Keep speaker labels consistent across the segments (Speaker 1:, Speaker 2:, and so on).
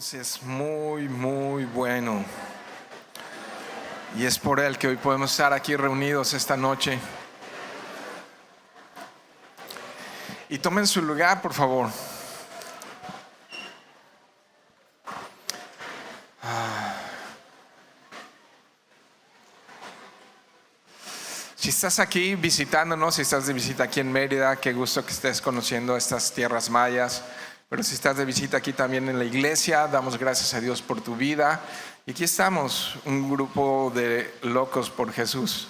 Speaker 1: Dios es muy, muy bueno. Y es por Él que hoy podemos estar aquí reunidos esta noche. Y tomen su lugar, por favor. Si estás aquí visitándonos, si estás de visita aquí en Mérida, qué gusto que estés conociendo estas tierras mayas. Pero si estás de visita aquí también en la iglesia, damos gracias a Dios por tu vida. Y aquí estamos, un grupo de locos por Jesús,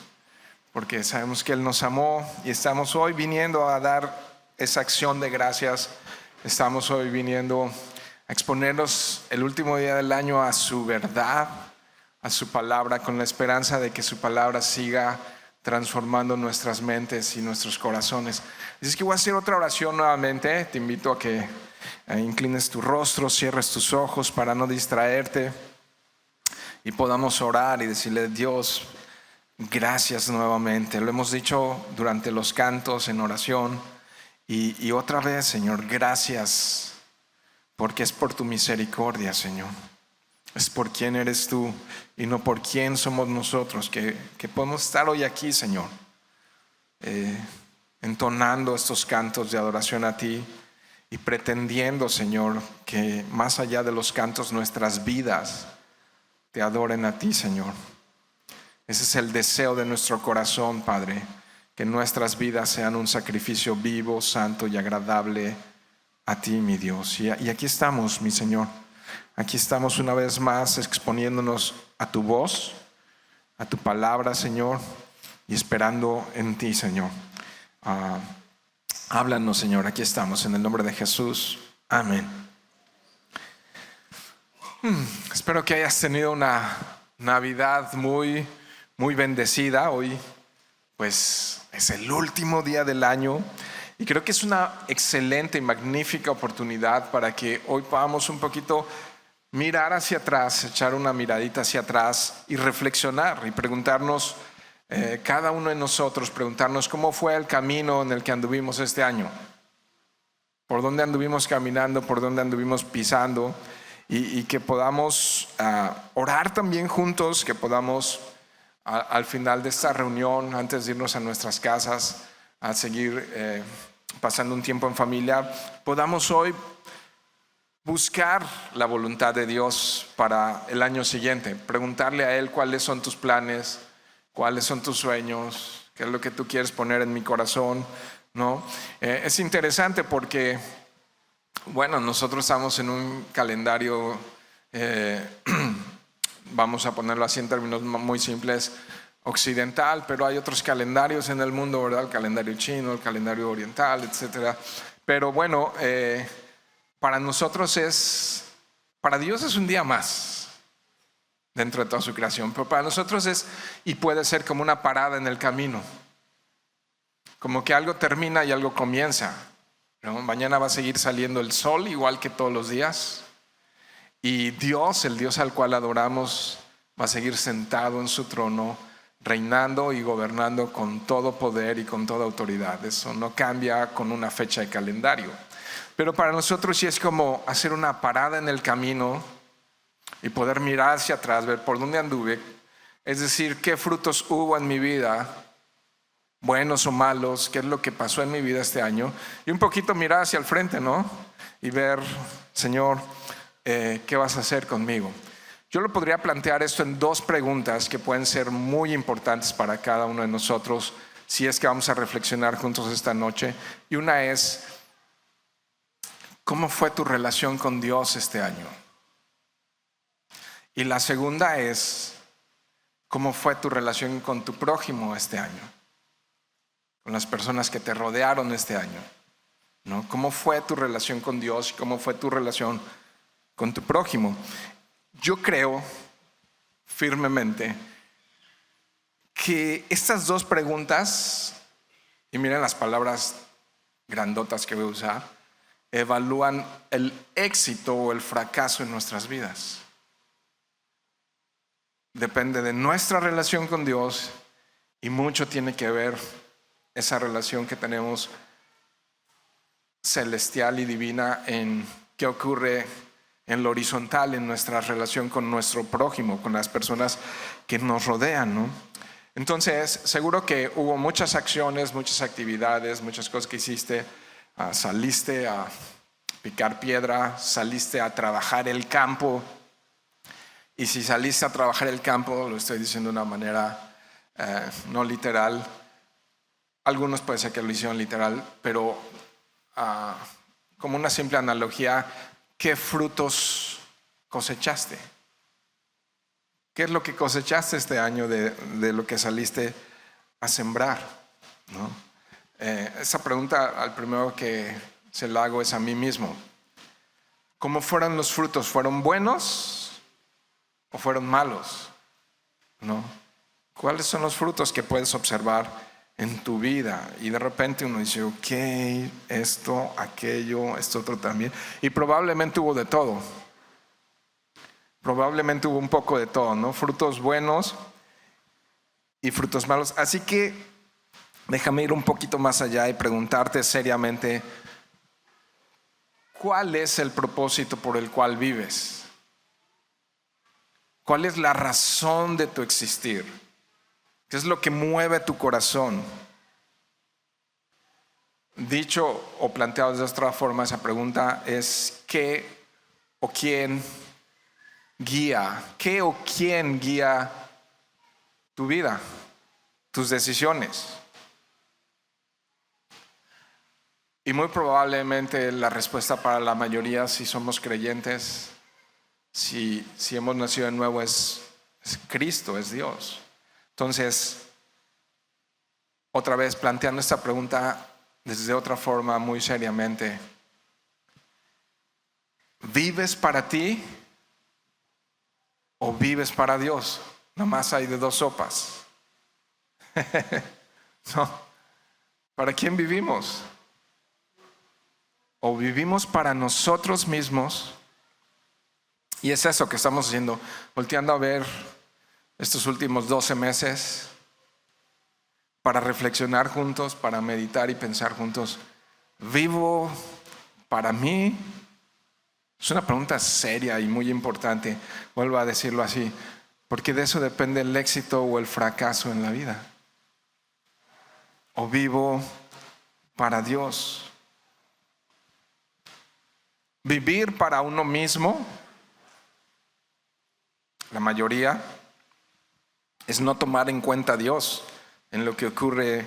Speaker 1: porque sabemos que Él nos amó y estamos hoy viniendo a dar esa acción de gracias. Estamos hoy viniendo a exponernos el último día del año a su verdad, a su palabra, con la esperanza de que su palabra siga transformando nuestras mentes y nuestros corazones. Así es que voy a hacer otra oración nuevamente. Te invito a que inclines tu rostro, cierres tus ojos para no distraerte y podamos orar y decirle: Dios, gracias nuevamente. Lo hemos dicho durante los cantos en oración y otra vez, Señor, gracias, porque es por tu misericordia, Señor. Es por quién eres tú y no por quién somos nosotros que podemos estar hoy aquí, Señor, entonando estos cantos de adoración a ti y pretendiendo, Señor, que más allá de los cantos nuestras vidas te adoren a ti, Señor. Ese es el deseo de nuestro corazón, Padre, que nuestras vidas sean un sacrificio vivo, santo y agradable a ti, mi Dios. Y aquí estamos, mi Señor. Aquí estamos una vez más exponiéndonos a tu voz, a tu palabra, Señor, y esperando en ti, Señor. Háblanos, Señor. Aquí estamos en el nombre de Jesús. Amén. Espero que hayas tenido una Navidad muy, muy bendecida. Hoy, pues, es el último día del año. Y creo que es una excelente y magnífica oportunidad para que hoy podamos un poquito mirar hacia atrás, echar una miradita hacia atrás y reflexionar y preguntarnos, cada uno de nosotros, preguntarnos cómo fue el camino en el que anduvimos este año, por dónde anduvimos caminando, por dónde anduvimos pisando, y que podamos orar también juntos, que podamos al final de esta reunión, antes de irnos a nuestras casas, a seguir pasando un tiempo en familia, podamos hoy buscar la voluntad de Dios para el año siguiente, preguntarle a Él cuáles son tus planes, cuáles son tus sueños, qué es lo que tú quieres poner en mi corazón, ¿no? Es interesante porque, bueno, nosotros estamos en un calendario, vamos a ponerlo así en términos muy simples, occidental, pero hay otros calendarios en el mundo, ¿verdad? El calendario chino, el calendario oriental, etcétera. Pero bueno, para Dios es un día más dentro de toda su creación, pero para nosotros es, y puede ser como una parada en el camino, como que algo termina y algo comienza, ¿no? Mañana va a seguir saliendo el sol igual que todos los días, y Dios, el Dios al cual adoramos, va a seguir sentado en su trono, reinando y gobernando con todo poder y con toda autoridad. Eso no cambia con una fecha de calendario. Pero para nosotros sí es como hacer una parada en el camino y poder mirar hacia atrás, ver por dónde anduve, es decir, qué frutos hubo en mi vida, buenos o malos, qué es lo que pasó en mi vida este año, y un poquito mirar hacia el frente, ¿no? Y ver, Señor, ¿qué vas a hacer conmigo? Yo lo podría plantear esto en dos preguntas que pueden ser muy importantes para cada uno de nosotros si es que vamos a reflexionar juntos esta noche. Y una es: ¿cómo fue tu relación con Dios este año? Y la segunda es: ¿cómo fue tu relación con tu prójimo este año? Con las personas que te rodearon este año, ¿no? ¿Cómo fue tu relación con Dios y cómo fue tu relación con tu prójimo? Yo creo firmemente que estas dos preguntas, y miren las palabras grandotas que voy a usar, evalúan el éxito o el fracaso en nuestras vidas. Depende de nuestra relación con Dios y mucho tiene que ver esa relación que tenemos celestial y divina en qué ocurre en lo horizontal, en nuestra relación con nuestro prójimo, con las personas que nos rodean, ¿no? Entonces, seguro que hubo muchas acciones, muchas actividades, muchas cosas que hiciste. Saliste a picar piedra, saliste a trabajar el campo. Y si saliste a trabajar el campo, lo estoy diciendo de una manera no literal. Algunos puede ser que lo hicieron literal, pero como una simple analogía, ¿qué frutos cosechaste? ¿Qué es lo que cosechaste este año de lo que saliste a sembrar? ¿No? Esa pregunta al primero que se la hago es a mí mismo. ¿Cómo fueron los frutos? ¿Fueron buenos o fueron malos? ¿No? ¿Cuáles son los frutos que puedes observar en tu vida? Y de repente uno dice, ok, esto, aquello, esto otro también. Y probablemente hubo de todo. Probablemente hubo un poco de todo, ¿no? Frutos buenos y frutos malos. Así que déjame ir un poquito más allá y preguntarte seriamente, ¿cuál es el propósito por el cual vives? ¿Cuál es la razón de tu existir? ¿Qué es lo que mueve tu corazón? Dicho o planteado de otra forma, esa pregunta es ¿qué o quién guía? ¿Qué o quién guía tu vida, tus decisiones? Y muy probablemente la respuesta para la mayoría, si somos creyentes, si hemos nacido de nuevo, es Cristo, es Dios. Entonces, otra vez planteando esta pregunta desde otra forma, muy seriamente, ¿vives para ti o vives para Dios? Nomás hay de dos sopas. No. ¿Para quién vivimos? O vivimos para nosotros mismos. Y es eso que estamos haciendo, volteando a ver estos últimos 12 meses para reflexionar juntos, para meditar y pensar juntos. ¿Vivo para mí? Es una pregunta seria y muy importante, vuelvo a decirlo así, porque de eso depende el éxito o el fracaso en la vida. ¿O vivo para Dios? Vivir para uno mismo, la mayoría, es no tomar en cuenta a Dios en lo que ocurre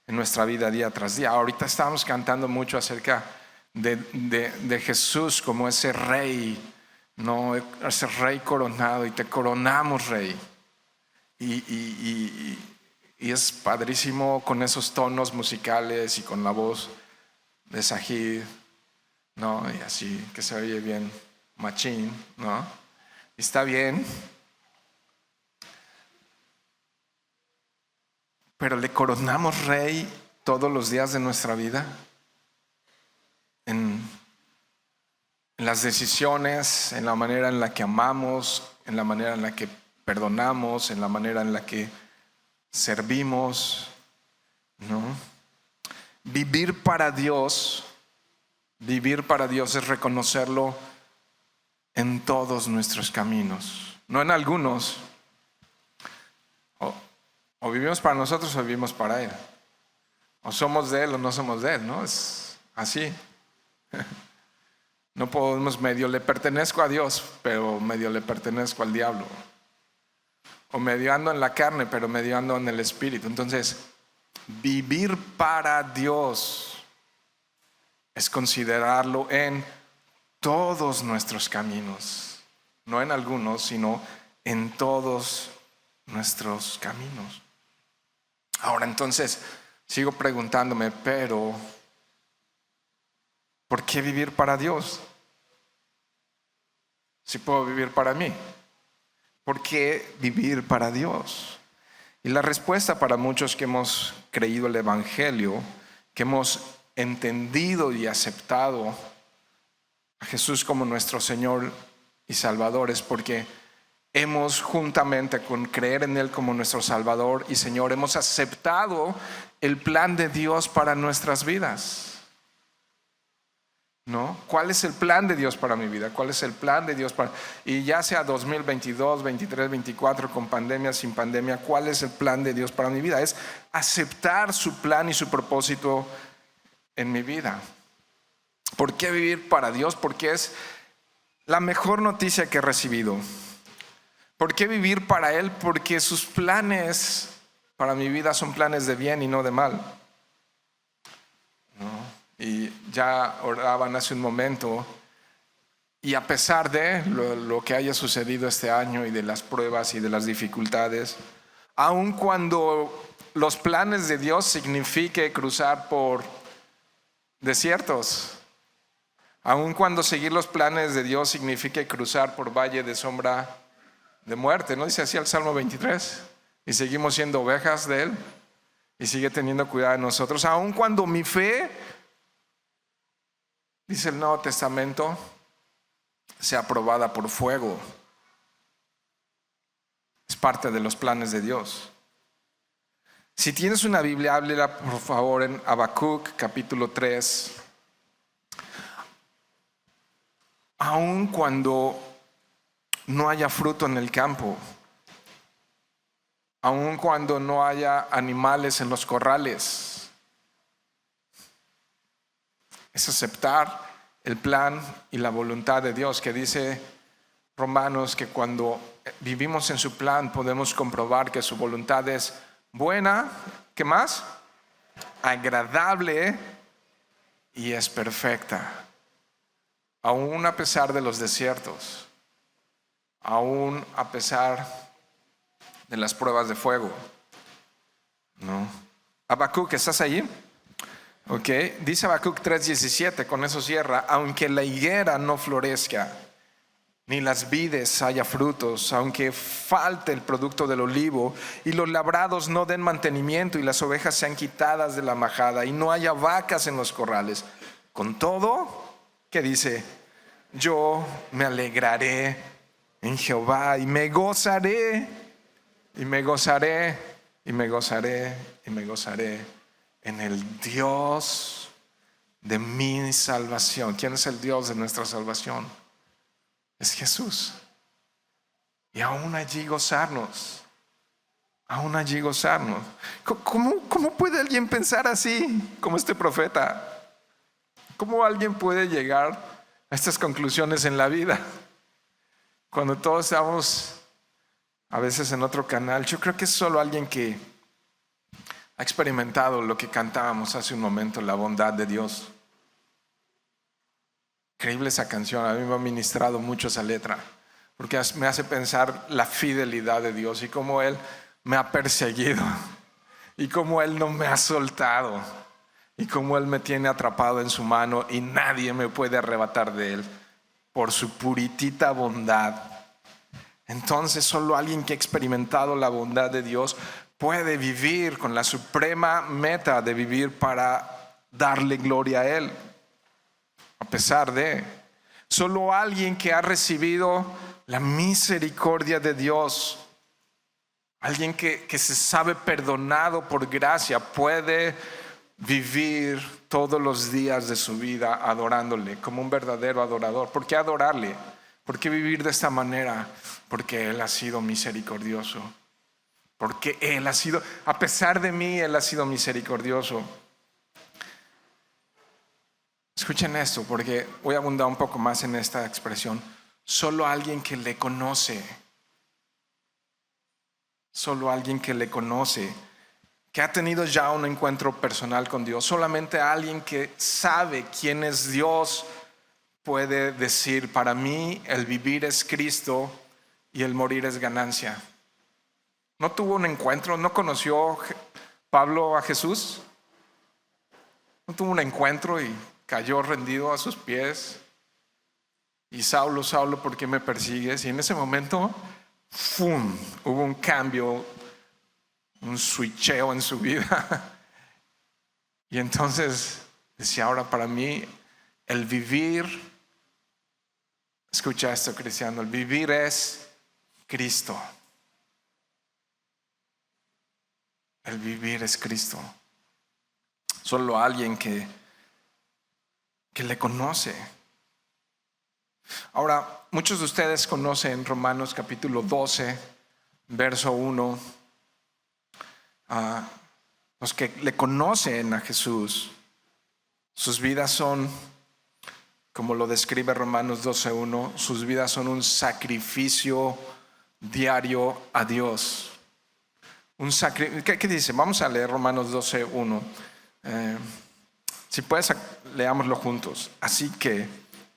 Speaker 1: en nuestra vida día tras día. Ahorita estábamos cantando mucho acerca de Jesús como ese rey, ¿no? Ese rey coronado, y te coronamos rey. Y es padrísimo con esos tonos musicales y con la voz de Sahid, ¿no? Y así que se oye bien machín, ¿no? Y está bien. Pero le coronamos rey todos los días de nuestra vida. En las decisiones, en la manera en la que amamos, en la manera en la que perdonamos, en la manera en la que servimos, ¿no? Vivir para Dios es reconocerlo en todos nuestros caminos, no en algunos. O vivimos para nosotros o vivimos para Él. O somos de Él o no somos de Él, ¿no? Es así. No podemos, medio le pertenezco a Dios, pero medio le pertenezco al diablo. O medio ando en la carne, pero medio ando en el espíritu. Entonces, vivir para Dios es considerarlo en todos nuestros caminos. No en algunos, sino en todos nuestros caminos. Ahora entonces, sigo preguntándome, pero ¿por qué vivir para Dios? Si puedo vivir para mí. ¿Por qué vivir para Dios? Y la respuesta para muchos que hemos creído el Evangelio, que hemos entendido y aceptado a Jesús como nuestro Señor y Salvador, es porque hemos, juntamente con creer en Él como nuestro Salvador y Señor, hemos aceptado el plan de Dios para nuestras vidas. ¿no? ¿Cuál es el plan de Dios para mi vida? ¿Cuál es el plan de Dios para... Y ya sea 2022, 23, 24, con pandemia, sin pandemia, ¿cuál es el plan de Dios para mi vida? Es aceptar su plan y su propósito en mi vida. ¿Por qué vivir para Dios? Porque es la mejor noticia que he recibido. ¿Por qué vivir para Él? Porque sus planes para mi vida son planes de bien y no de mal, ¿no? Y ya oraban hace un momento, y a pesar de lo que haya sucedido este año y de las pruebas y de las dificultades, aun cuando los planes de Dios signifique cruzar por desiertos, aun cuando seguir los planes de Dios signifique cruzar por valle de sombra de muerte, ¿no dice así el Salmo 23? Y seguimos siendo ovejas de Él y sigue teniendo cuidado de nosotros, aun cuando mi fe, dice el Nuevo Testamento, sea probada por fuego. Es parte de los planes de Dios. Si tienes una Biblia, háblela por favor en Habacuc capítulo 3. Aun cuando no haya fruto en el campo, aun cuando no haya animales en los corrales, es aceptar el plan y la voluntad de Dios, que dice Romanos que cuando vivimos en su plan podemos comprobar que su voluntad es buena, ¿qué más? Agradable y es perfecta. Aún a pesar de los desiertos, aún a pesar de las pruebas de fuego, ¿no? Habacuc, ¿estás allí? Ok, dice Habacuc 3:17, con eso cierra: aunque la higuera no florezca, ni las vides haya frutos, aunque falte el producto del olivo, y los labrados no den mantenimiento, y las ovejas sean quitadas de la majada, y no haya vacas en los corrales, con todo, ¿qué dice? Yo me alegraré en Jehová, y me gozaré, y me gozaré, y me gozaré, y me gozaré en el Dios de mi salvación. ¿Quién es el Dios de nuestra salvación? Es Jesús. Y aún allí gozarnos. Aún allí gozarnos. ¿Cómo puede alguien pensar así como este profeta? ¿Cómo alguien puede llegar a estas conclusiones en la vida? Cuando todos estamos a veces en otro canal, yo creo que es solo alguien que ha experimentado lo que cantábamos hace un momento, la bondad de Dios. Increíble esa canción, a mí me ha ministrado mucho esa letra, porque me hace pensar la fidelidad de Dios y cómo Él me ha perseguido y cómo Él no me ha soltado y cómo Él me tiene atrapado en su mano y nadie me puede arrebatar de Él por su puritita bondad. Entonces solo alguien que ha experimentado la bondad de Dios puede vivir con la suprema meta de vivir para darle gloria a Él. A pesar de, solo alguien que ha recibido la misericordia de Dios, alguien que se sabe perdonado por gracia, puede vivir todos los días de su vida adorándole como un verdadero adorador. ¿Por qué adorarle? ¿Por qué vivir de esta manera? Porque Él ha sido misericordioso. Porque Él ha sido, a pesar de mí, Él ha sido misericordioso. Escuchen esto, porque voy a abundar un poco más en esta expresión. Solo alguien que le conoce, solo alguien que le conoce, que ha tenido ya un encuentro personal con Dios, solamente alguien que sabe quién es Dios puede decir: para mí el vivir es Cristo y el morir es ganancia. ¿No tuvo un encuentro? ¿No conoció Pablo a Jesús? ¿No tuvo un encuentro y cayó rendido a sus pies? Y Saulo, Saulo, ¿por qué me persigues? Y en ese momento, ¡fum!, hubo un cambio, un switcheo en su vida. Y entonces decía: ahora para mí el vivir, escucha esto, cristiano, el vivir es Cristo. El vivir es Cristo. Solo alguien que que le conoce. Ahora, muchos de ustedes conocen Romanos capítulo 12, verso 1. Los que le conocen a Jesús, sus vidas son, como lo describe Romanos 12:1, sus vidas son un sacrificio diario a Dios. ¿Qué dice? Vamos a leer Romanos 12:1. Si puedes, leámoslo juntos. Así que,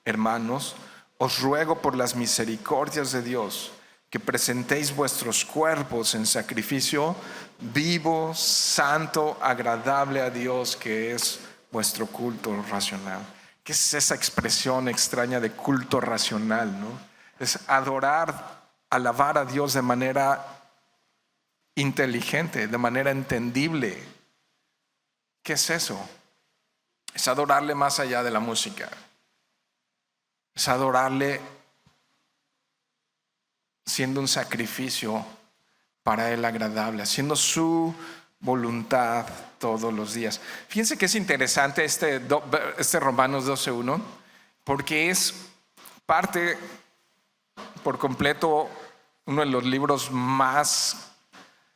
Speaker 1: hermanos, os ruego por las misericordias de Dios que presentéis vuestros cuerpos en sacrificio vivo, santo, agradable a Dios, que es vuestro culto racional. ¿Qué es esa expresión extraña de culto racional, no? Es adorar, alabar a Dios de manera inteligente, de manera entendible. ¿Qué es eso? Es adorarle más allá de la música. Es adorarle siendo un sacrificio para Él agradable, haciendo su voluntad todos los días. Fíjense que es interesante este Romanos 12:1, porque es parte por completo uno de los libros más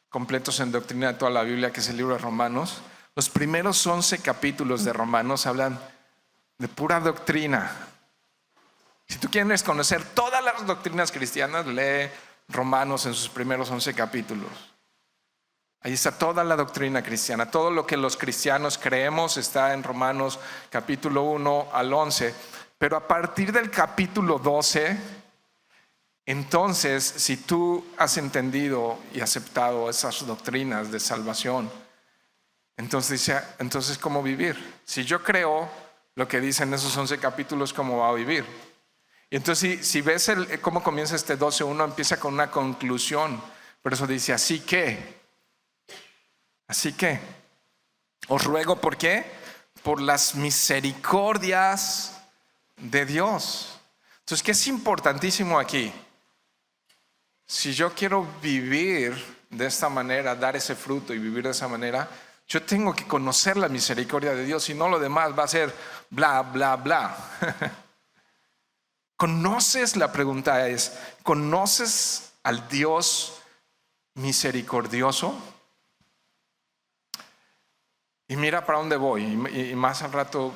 Speaker 1: completos en doctrina de toda la Biblia, que es el libro de Romanos. Los primeros 11 capítulos de Romanos hablan de pura doctrina. Si tú quieres conocer todas las doctrinas cristianas, lee Romanos en sus primeros 11 capítulos. Ahí está toda la doctrina cristiana. Todo lo que los cristianos creemos está en Romanos capítulo 1 al 11. Pero a partir del capítulo 12, entonces, si tú has entendido y aceptado esas doctrinas de salvación, entonces ¿cómo vivir? Si yo creo lo que dicen esos 11 capítulos, ¿cómo va a vivir? Y entonces si ves cómo comienza este 12:1, empieza con una conclusión. Por eso dice, así que, os ruego, ¿por qué? Por las misericordias de Dios. Entonces, ¿qué es importantísimo aquí? Si yo quiero vivir de esta manera, dar ese fruto y vivir de esa manera, yo tengo que conocer la misericordia de Dios, si no lo demás va a ser bla, bla, bla. ¿Conoces? La pregunta es, ¿conoces al Dios misericordioso? Y mira para dónde voy, y más al rato,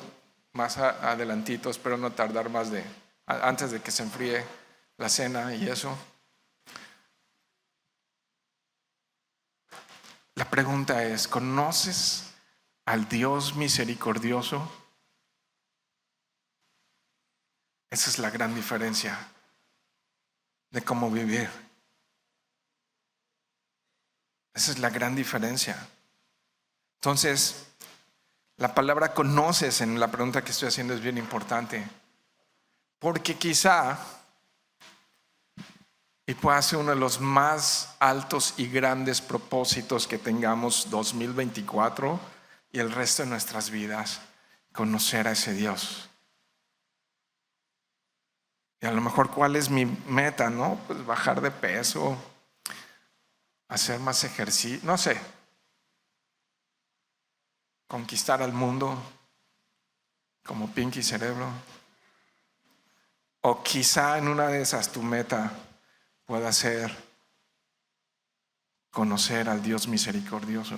Speaker 1: más adelantito, espero no tardar más antes de que se enfríe la cena y eso. La pregunta es, ¿conoces al Dios misericordioso? Esa es la gran diferencia de cómo vivir. Esa es la gran diferencia. Entonces, la palabra conoces en la pregunta que estoy haciendo es bien importante. Porque quizá, y puede ser uno de los más altos y grandes propósitos que tengamos 2024 y el resto de nuestras vidas, conocer a ese Dios. Y a lo mejor, ¿cuál es mi meta? ¿No? Pues bajar de peso, hacer más ejercicio, no sé. Conquistar al mundo como Pinky Cerebro. O quizá en una de esas tu meta pueda ser conocer al Dios misericordioso.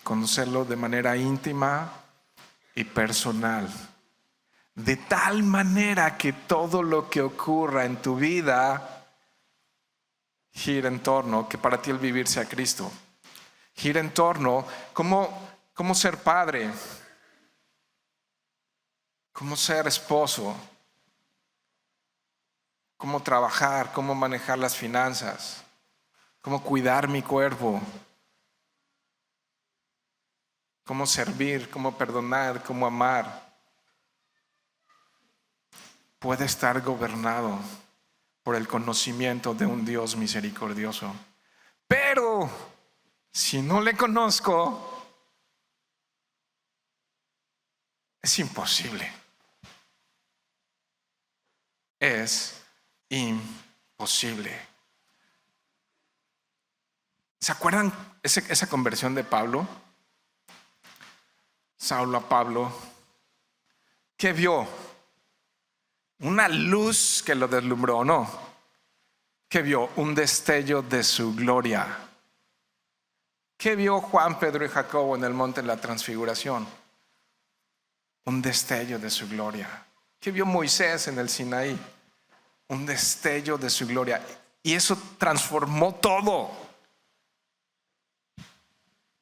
Speaker 1: Conocerlo de manera íntima y personal. De tal manera que todo lo que ocurra en tu vida gira en torno, que para ti el vivir sea Cristo. Gira en torno, cómo ser padre, cómo ser esposo, cómo trabajar, cómo manejar las finanzas, cómo cuidar mi cuerpo, cómo servir, cómo perdonar, cómo amar. Puede estar gobernado por el conocimiento de un Dios misericordioso. Pero si no le conozco, es imposible. Es imposible. ¿Se acuerdan esa conversión de Pablo? Saulo a Pablo, ¿qué vio? Una luz que lo deslumbró, ¿no? ¿Qué vio? Un destello de su gloria. ¿Qué vio Juan, Pedro y Jacobo en el monte de la transfiguración? Un destello de su gloria. ¿Qué vio Moisés en el Sinaí? Un destello de su gloria. Y eso transformó todo.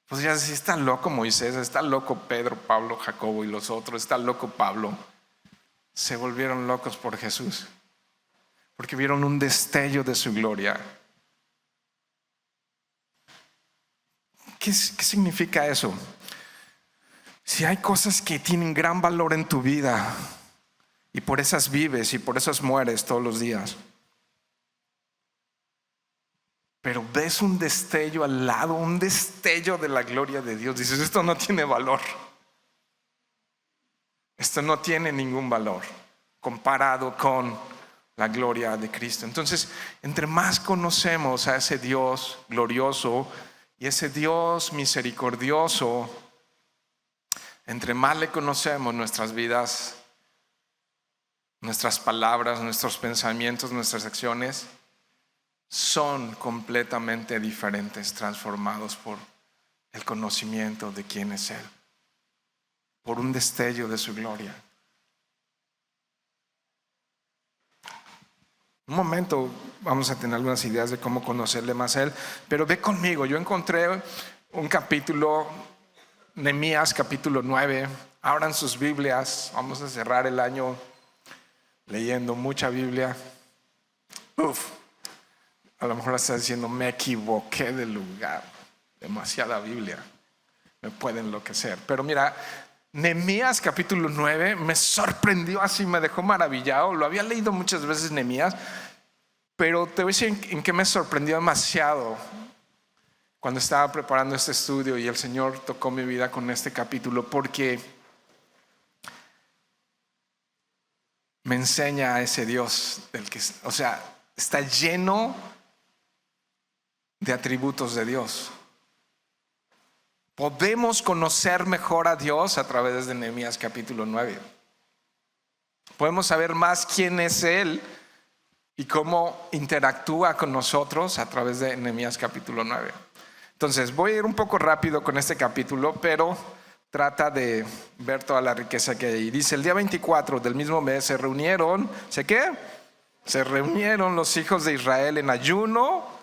Speaker 1: Pues ya decir, está loco Moisés, está loco Pedro, Pablo, Jacobo y los otros, está loco Pablo. Se volvieron locos por Jesús, porque vieron un destello de su gloria. ¿Qué significa eso? Si hay cosas que tienen gran valor en tu vida y por esas vives y por esas mueres todos los días, pero ves un destello al lado, un destello de la gloria de Dios, dices, esto no tiene valor. Esto no tiene ningún valor comparado con la gloria de Cristo. Entonces, entre más conocemos a ese Dios glorioso y ese Dios misericordioso, entre más le conocemos, nuestras vidas, nuestras palabras, nuestros pensamientos, nuestras acciones son completamente diferentes, transformados por el conocimiento de quién es Él, por un destello de su gloria. Un momento vamos a tener algunas ideas de cómo conocerle más a Él, pero ve conmigo, yo encontré un capítulo, Nehemías capítulo 9, abran sus Biblias, vamos a cerrar el año leyendo mucha Biblia. A lo mejor estás diciendo, me equivoqué de lugar, demasiada Biblia, me puede enloquecer, pero mira, Nehemías capítulo 9 me sorprendió, así me dejó maravillado. Lo había leído muchas veces Nehemías, pero te voy a decir en qué me sorprendió demasiado cuando estaba preparando este estudio y el Señor tocó mi vida con este capítulo, porque me enseña a ese Dios del que, o sea, está lleno de atributos de Dios. Podemos conocer mejor a Dios a través de Nehemías capítulo 9. Podemos saber más quién es Él y cómo interactúa con nosotros a través de Nehemías capítulo 9. Entonces voy a ir un poco rápido con este capítulo, pero trata de ver toda la riqueza que hay ahí. Dice, el día 24 del mismo mes se reunieron, ¿sé qué? Se reunieron los hijos de Israel en ayuno.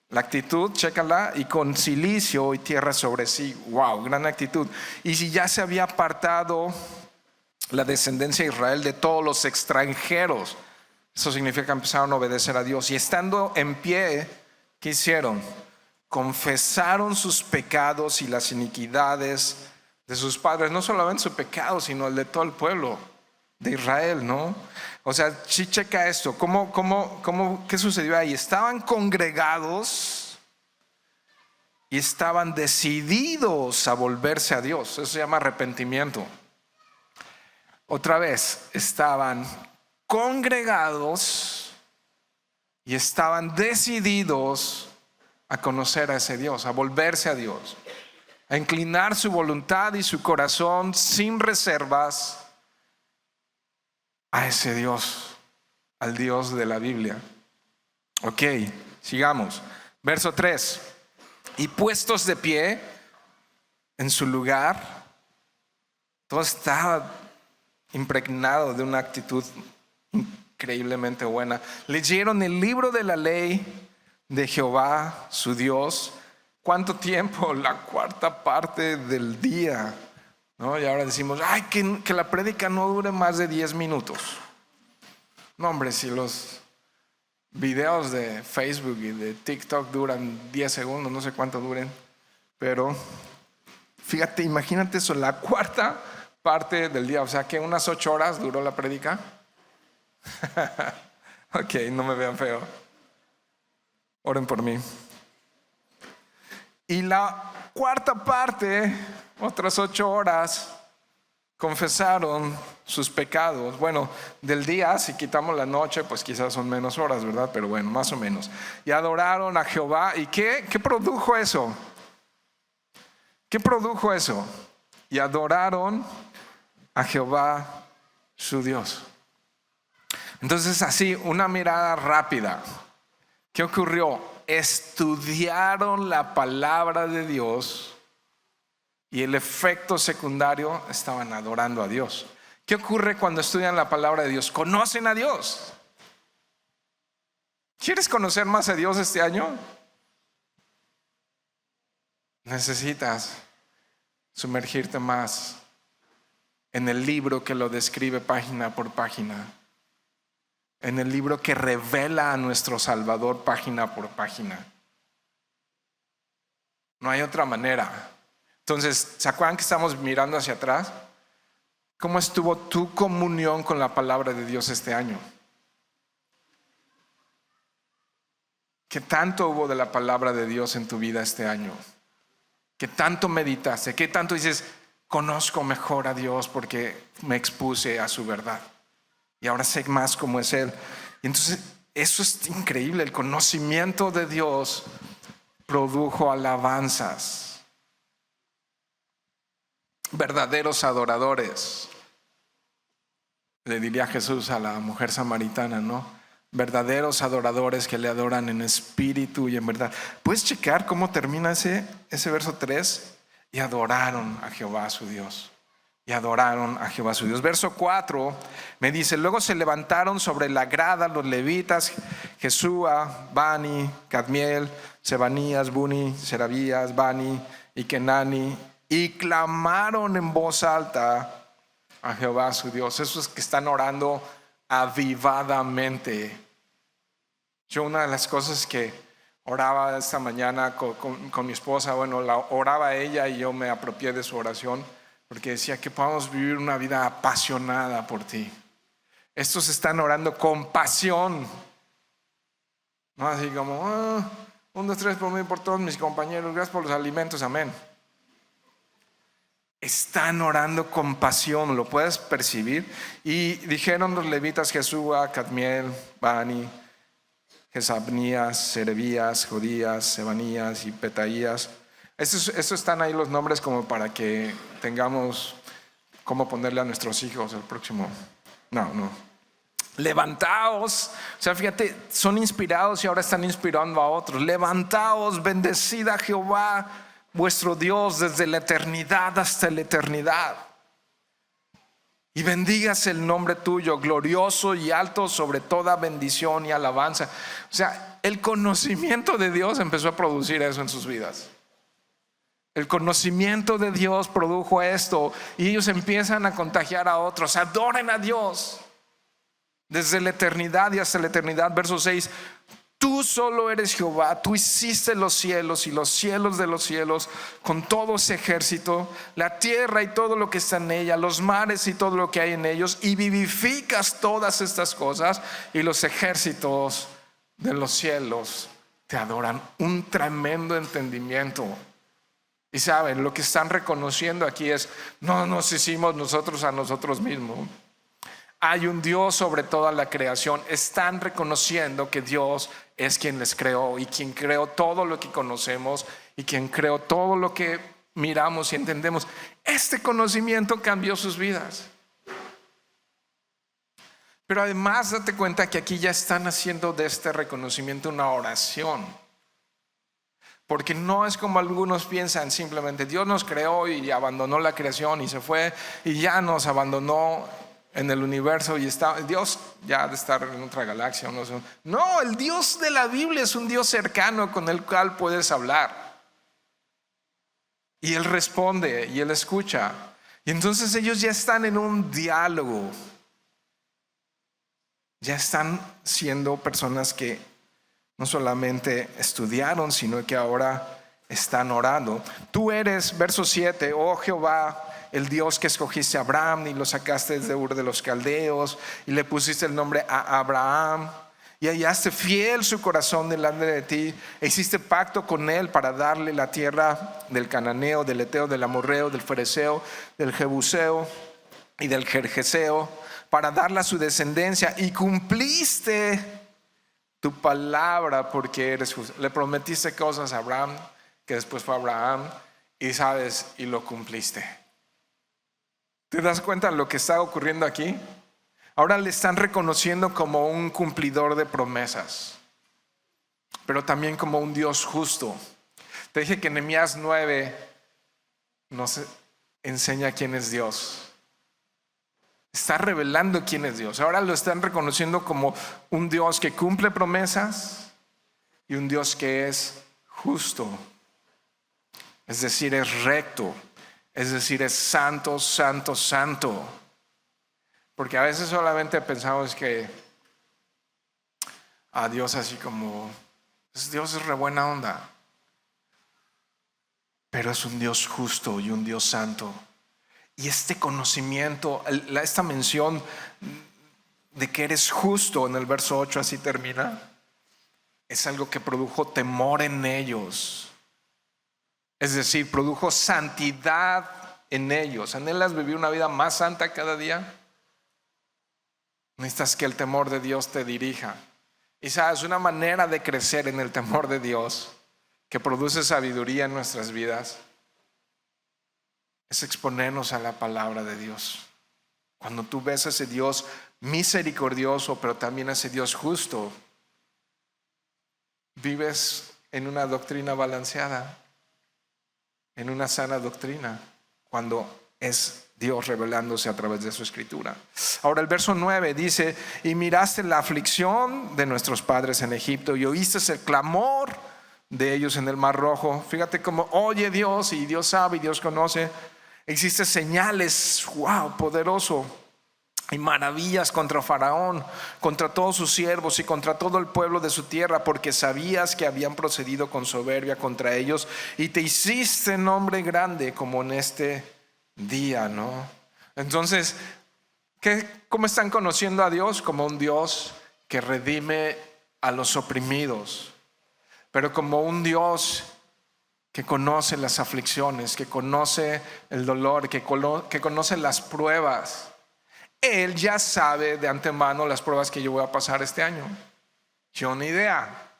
Speaker 1: La actitud, chécala, y con cilicio y tierra sobre sí. Wow, gran actitud. Y si ya se había apartado la descendencia de Israel de todos los extranjeros, eso significa que empezaron a obedecer a Dios. Y estando en pie, ¿qué hicieron? Confesaron sus pecados y las iniquidades de sus padres. No solamente su pecado, sino el de todo el pueblo de Israel, ¿no? O sea, sí, checa esto. ¿Qué sucedió ahí? Estaban congregados y estaban decididos a volverse a Dios. Eso se llama arrepentimiento. Otra vez, estaban congregados y estaban decididos a conocer a ese Dios, a volverse a Dios, a inclinar su voluntad y su corazón sin reservas a ese Dios, al Dios de la Biblia. Ok, sigamos. Verso 3. Y puestos de pie en su lugar, todo estaba impregnado de una actitud increíblemente buena. Leyeron el libro de la ley de Jehová, su Dios. ¿Cuánto tiempo? La cuarta parte del día, ¿no? Y ahora decimos, ay, que la prédica no dure más de 10 minutos. No, hombre, si los videos de Facebook y de TikTok duran 10 segundos, no sé cuánto duren, pero fíjate, imagínate eso, la cuarta parte del día, o sea que unas 8 horas duró la prédica. Ok, no me vean feo, oren por mí. Y la cuarta parte, otras 8 horas, confesaron sus pecados. Bueno, del día, si quitamos la noche, pues quizás son menos horas, ¿verdad? Pero bueno, más o menos. Y adoraron a Jehová. ¿Y qué produjo eso? ¿Qué produjo eso? y adoraron a Jehová su Dios. Entonces, así, una mirada rápida. ¿Qué ocurrió? Estudiaron la palabra de Dios y el efecto secundario, estaban adorando a Dios. ¿Qué ocurre cuando estudian la palabra de Dios? Conocen a Dios. ¿Quieres conocer más a Dios este año? Necesitas sumergirte más en el libro que lo describe página por página, en el libro que revela a nuestro Salvador página por página. No hay otra manera. Entonces, ¿se acuerdan que estamos mirando hacia atrás? ¿Cómo estuvo tu comunión con la palabra de Dios este año? ¿Qué tanto hubo de la palabra de Dios en tu vida este año? ¿Qué tanto meditaste? ¿Qué tanto dices, conozco mejor a Dios porque me expuse a su verdad y ahora sé más cómo es Él? Y entonces eso es increíble. El conocimiento de Dios produjo alabanzas. Verdaderos adoradores, le diría Jesús a la mujer samaritana, ¿no? Verdaderos adoradores que le adoran en espíritu y en verdad. ¿Puedes checar cómo termina ese verso 3? Y adoraron a Jehová su Dios. Y adoraron a Jehová su Dios. Verso 4 me dice: luego se levantaron sobre la grada los levitas, Jesúa, Bani, Cadmiel, Sebanías, Buni, Serabías, Bani y Kenani, y clamaron en voz alta a Jehová su Dios. Esos que están orando avivadamente. Yo, una de las cosas que oraba esta mañana con mi esposa, bueno, la oraba ella y yo me apropié de su oración, porque decía que podamos vivir una vida apasionada por ti. Estos están orando con pasión, no así como 1, 2, 3 por mí y por todos mis compañeros, gracias por los alimentos, amén. Están orando con pasión, lo puedes percibir. Y dijeron los levitas: Jesúa, Cadmiel, Bani, Jesabnías, Serebías, Jodías, Sebanías y Petaías. Estos están ahí los nombres como para que tengamos cómo ponerle a nuestros hijos el próximo. No. Levantaos, o sea, fíjate, son inspirados y ahora están inspirando a otros. Levantaos, bendecid a Jehová vuestro Dios desde la eternidad hasta la eternidad. Y bendígase el nombre tuyo, glorioso y alto sobre toda bendición y alabanza. O sea, el conocimiento de Dios empezó a producir eso en sus vidas. El conocimiento de Dios produjo esto y ellos empiezan a contagiar a otros. Adoren a Dios desde la eternidad y hasta la eternidad. Verso 6: tú solo eres Jehová, tú hiciste los cielos y los cielos de los cielos con todo ese ejército, la tierra y todo lo que está en ella, los mares y todo lo que hay en ellos, y vivificas todas estas cosas, y los ejércitos de los cielos te adoran. Un tremendo entendimiento. Y saben, lo que están reconociendo aquí es: no nos hicimos nosotros a nosotros mismos. Hay un Dios sobre toda la creación. Están reconociendo que Dios es quien les creó y quien creó todo lo que conocemos y quien creó todo lo que miramos y entendemos. Este conocimiento cambió sus vidas. Pero además date cuenta que aquí ya están haciendo de este reconocimiento una oración. Porque no es como algunos piensan, simplemente Dios nos creó y abandonó la creación y se fue y ya nos abandonó en el universo y está, Dios ya ha de estar en otra galaxia. No, el Dios de la Biblia es un Dios cercano con el cual puedes hablar. Y Él responde y Él escucha. Y entonces ellos ya están en un diálogo. Ya están siendo personas que no solamente estudiaron, sino que ahora están orando. Tú eres, verso 7, oh Jehová, el Dios que escogiste a Abraham y lo sacaste desde Ur de los Caldeos y le pusiste el nombre a Abraham y hallaste fiel su corazón delante de ti e hiciste pacto con él para darle la tierra del Cananeo, del Eteo, del Amorreo, del Fereceo, del Jebuseo y del Gergeseo, para darla a su descendencia, y cumpliste tu palabra porque eres justo. Le prometiste cosas a Abraham, que después fue Abraham, y sabes, y lo cumpliste. ¿Te das cuenta de lo que está ocurriendo aquí? Ahora le están reconociendo como un cumplidor de promesas, pero también como un Dios justo. Te dije que Nehemías 9 nos enseña quién es Dios. Está revelando quién es Dios. Ahora lo están reconociendo como un Dios que cumple promesas y un Dios que es justo. Es decir, es recto. Es decir, es santo, santo, santo. Porque a veces solamente pensamos que a Dios así como, Dios es re buena onda. Pero es un Dios justo y un Dios santo. Y este conocimiento, esta mención de que eres justo en el verso 8, así termina, es algo que produjo temor en ellos. Es decir, produjo santidad en ellos. ¿Anhelas vivir una vida más santa cada día? Necesitas que el temor de Dios te dirija. Y sabes, una manera de crecer en el temor de Dios que produce sabiduría en nuestras vidas es exponernos a la palabra de Dios. Cuando tú ves a ese Dios misericordioso, pero también a ese Dios justo, vives en una doctrina balanceada, en una sana doctrina, cuando es Dios revelándose a través de su escritura. Ahora el verso 9 dice: y miraste la aflicción de nuestros padres en Egipto y oíste el clamor de ellos en el Mar Rojo. Fíjate cómo oye Dios, y Dios sabe y Dios conoce. Existen señales, wow, poderoso, y maravillas contra Faraón, contra todos sus siervos y contra todo el pueblo de su tierra, porque sabías que habían procedido con soberbia contra ellos y te hiciste nombre grande como en este día, ¿no? Entonces, ¿cómo están conociendo a Dios? Como un Dios que redime a los oprimidos, pero como un Dios que conoce las aflicciones, que conoce el dolor, que conoce las pruebas. Él ya sabe de antemano las pruebas que yo voy a pasar este año. Yo ni idea.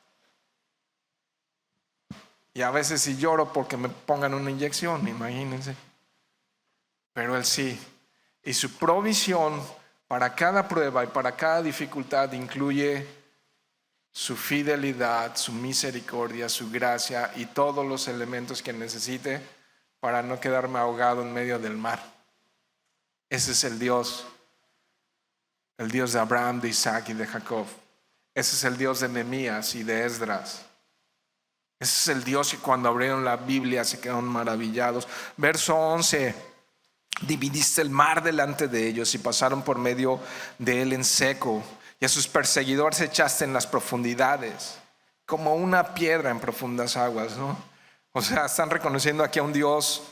Speaker 1: Y a veces sí lloro porque me pongan una inyección, imagínense. Pero Él sí. Y su provisión para cada prueba y para cada dificultad incluye su fidelidad, su misericordia, su gracia y todos los elementos que necesite para no quedarme ahogado en medio del mar. Ese es el Dios de Abraham, de Isaac y de Jacob. Ese es el Dios de Nehemías y de Esdras. Ese es el Dios que cuando abrieron la Biblia se quedaron maravillados. Verso 11: dividiste el mar delante de ellos y pasaron por medio de él en seco, y a sus perseguidores echaste en las profundidades, como una piedra en profundas aguas, ¿no? O sea, están reconociendo aquí a un Dios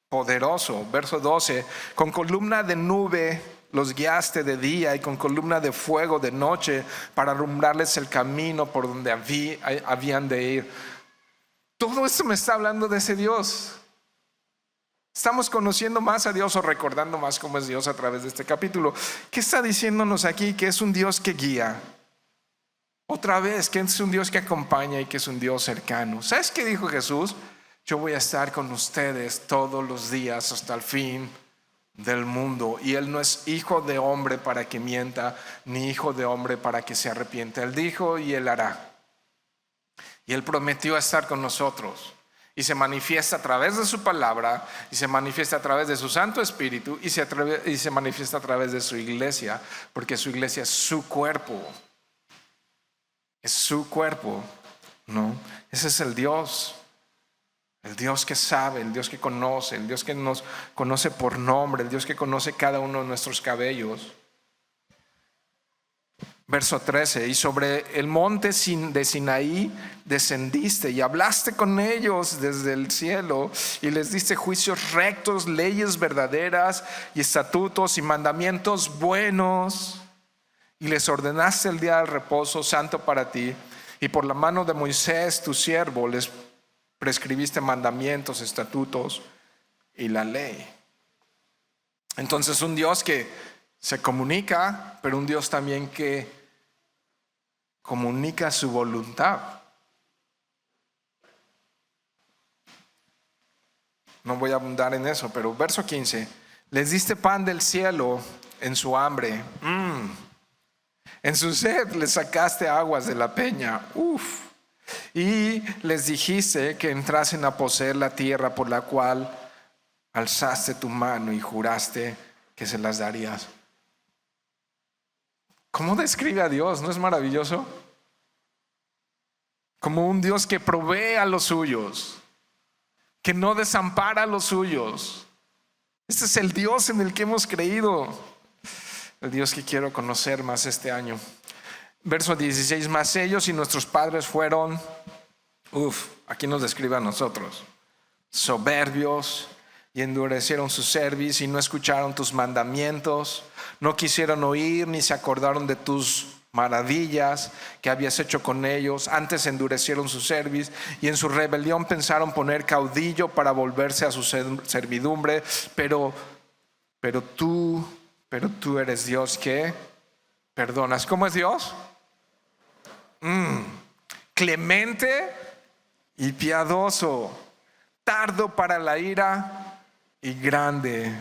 Speaker 1: poderoso. Verso 12: con columna de nube los guiaste de día y con columna de fuego de noche para alumbrarles el camino por donde habían de ir. Todo esto me está hablando de ese Dios. Estamos conociendo más a Dios o recordando más cómo es Dios a través de este capítulo. ¿Qué está diciéndonos aquí? Que es un Dios que guía. Otra vez, que es un Dios que acompaña y que es un Dios cercano. ¿Sabes qué dijo Jesús? Yo voy a estar con ustedes todos los días hasta el fin del mundo. Y Él no es hijo de hombre para que mienta, ni hijo de hombre para que se arrepienta. Él dijo y Él hará. Y Él prometió estar con nosotros. Y se manifiesta a través de su palabra, y se manifiesta a través de su Santo Espíritu, y se manifiesta a través de su iglesia, porque su iglesia es su cuerpo. Es su cuerpo, ¿no? Ese es el Dios que sabe, el Dios que conoce, el Dios que nos conoce por nombre, el Dios que conoce cada uno de nuestros cabellos. Verso 13: y sobre el monte de Sinaí descendiste y hablaste con ellos desde el cielo y les diste juicios rectos, leyes verdaderas y estatutos y mandamientos buenos, y les ordenaste el día del reposo santo para ti, y por la mano de Moisés tu siervo les prescribiste mandamientos, estatutos y la ley. Entonces, un Dios que se comunica, pero un Dios también que comunica su voluntad. No voy a abundar en eso, pero verso 15: Les diste pan del cielo en su hambre. En su sed les sacaste aguas de la peña. Y les dijiste que entrasen a poseer la tierra por la cual alzaste tu mano y juraste que se las darías. ¿Cómo describe a Dios? ¿No es maravilloso? Como un Dios que provee a los suyos, que no desampara a los suyos. Este es el Dios en el que hemos creído, el Dios que quiero conocer más este año. Verso 16, mas ellos y nuestros padres fueron, aquí nos describe a nosotros, soberbios, y endurecieron su cerviz y no escucharon tus mandamientos, no quisieron oír ni se acordaron de tus maravillas que habías hecho con ellos. Antes endurecieron su cerviz y en su rebelión pensaron poner caudillo para volverse a su servidumbre, pero tú eres Dios que perdonas. ¿Cómo es Dios? Clemente y piadoso, tardo para la ira y grande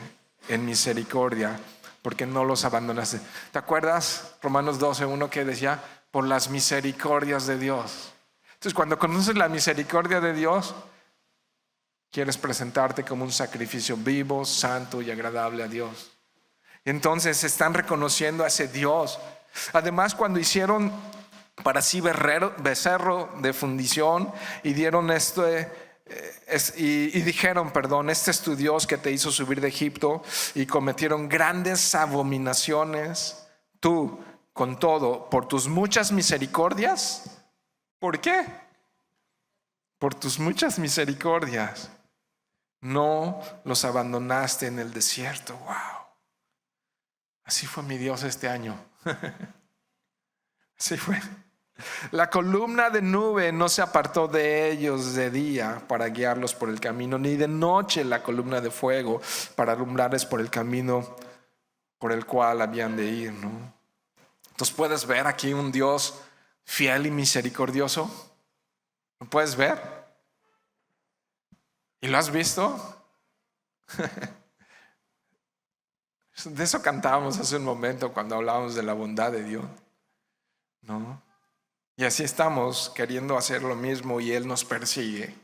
Speaker 1: en misericordia, porque no los abandonaste. ¿Te acuerdas? Romanos 12:1 que decía, por las misericordias de Dios. Entonces, cuando conoces la misericordia de Dios, quieres presentarte como un sacrificio vivo, santo y agradable a Dios. Entonces están reconociendo a ese Dios. Además, cuando hicieron para sí becerro de fundición y dieron y dijeron, este es tu Dios que te hizo subir de Egipto, y cometieron grandes abominaciones, tú con todo, por tus muchas misericordias. ¿Por qué? Por tus muchas misericordias no los abandonaste en el desierto. Wow. Así fue mi Dios este año. Así fue. La columna de nube no se apartó de ellos de día para guiarlos por el camino, ni de noche la columna de fuego para alumbrarles por el camino por el cual habían de ir, ¿no? Entonces puedes ver aquí un Dios fiel y misericordioso. ¿Lo puedes ver? ¿Y lo has visto? De eso cantábamos hace un momento cuando hablábamos de la bondad de Dios, ¿no? Y así estamos queriendo hacer lo mismo y Él nos persigue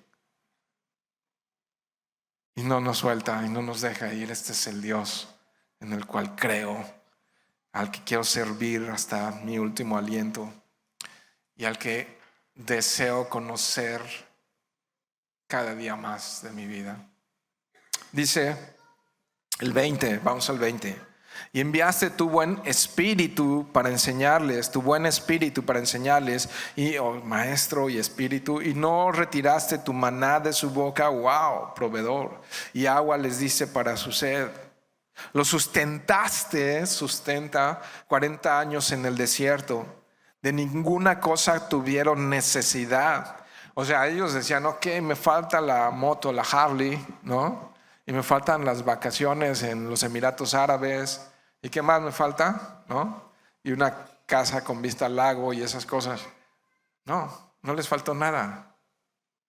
Speaker 1: y no nos suelta y no nos deja ir. Este es el Dios en el cual creo, al que quiero servir hasta mi último aliento y al que deseo conocer cada día más de mi vida. Dice el 20, vamos al 20. Y enviaste tu buen espíritu para enseñarles, y maestro y espíritu, y no retiraste tu maná de su boca, proveedor, y agua les diste para su sed. Los sustenta 40 años en el desierto, de ninguna cosa tuvieron necesidad. O sea, ellos decían, ok, me falta la moto, la Harley, ¿no? Y me faltan las vacaciones en los Emiratos Árabes. ¿Y qué más me falta? ¿No? Y una casa con vista al lago y esas cosas. No les faltó nada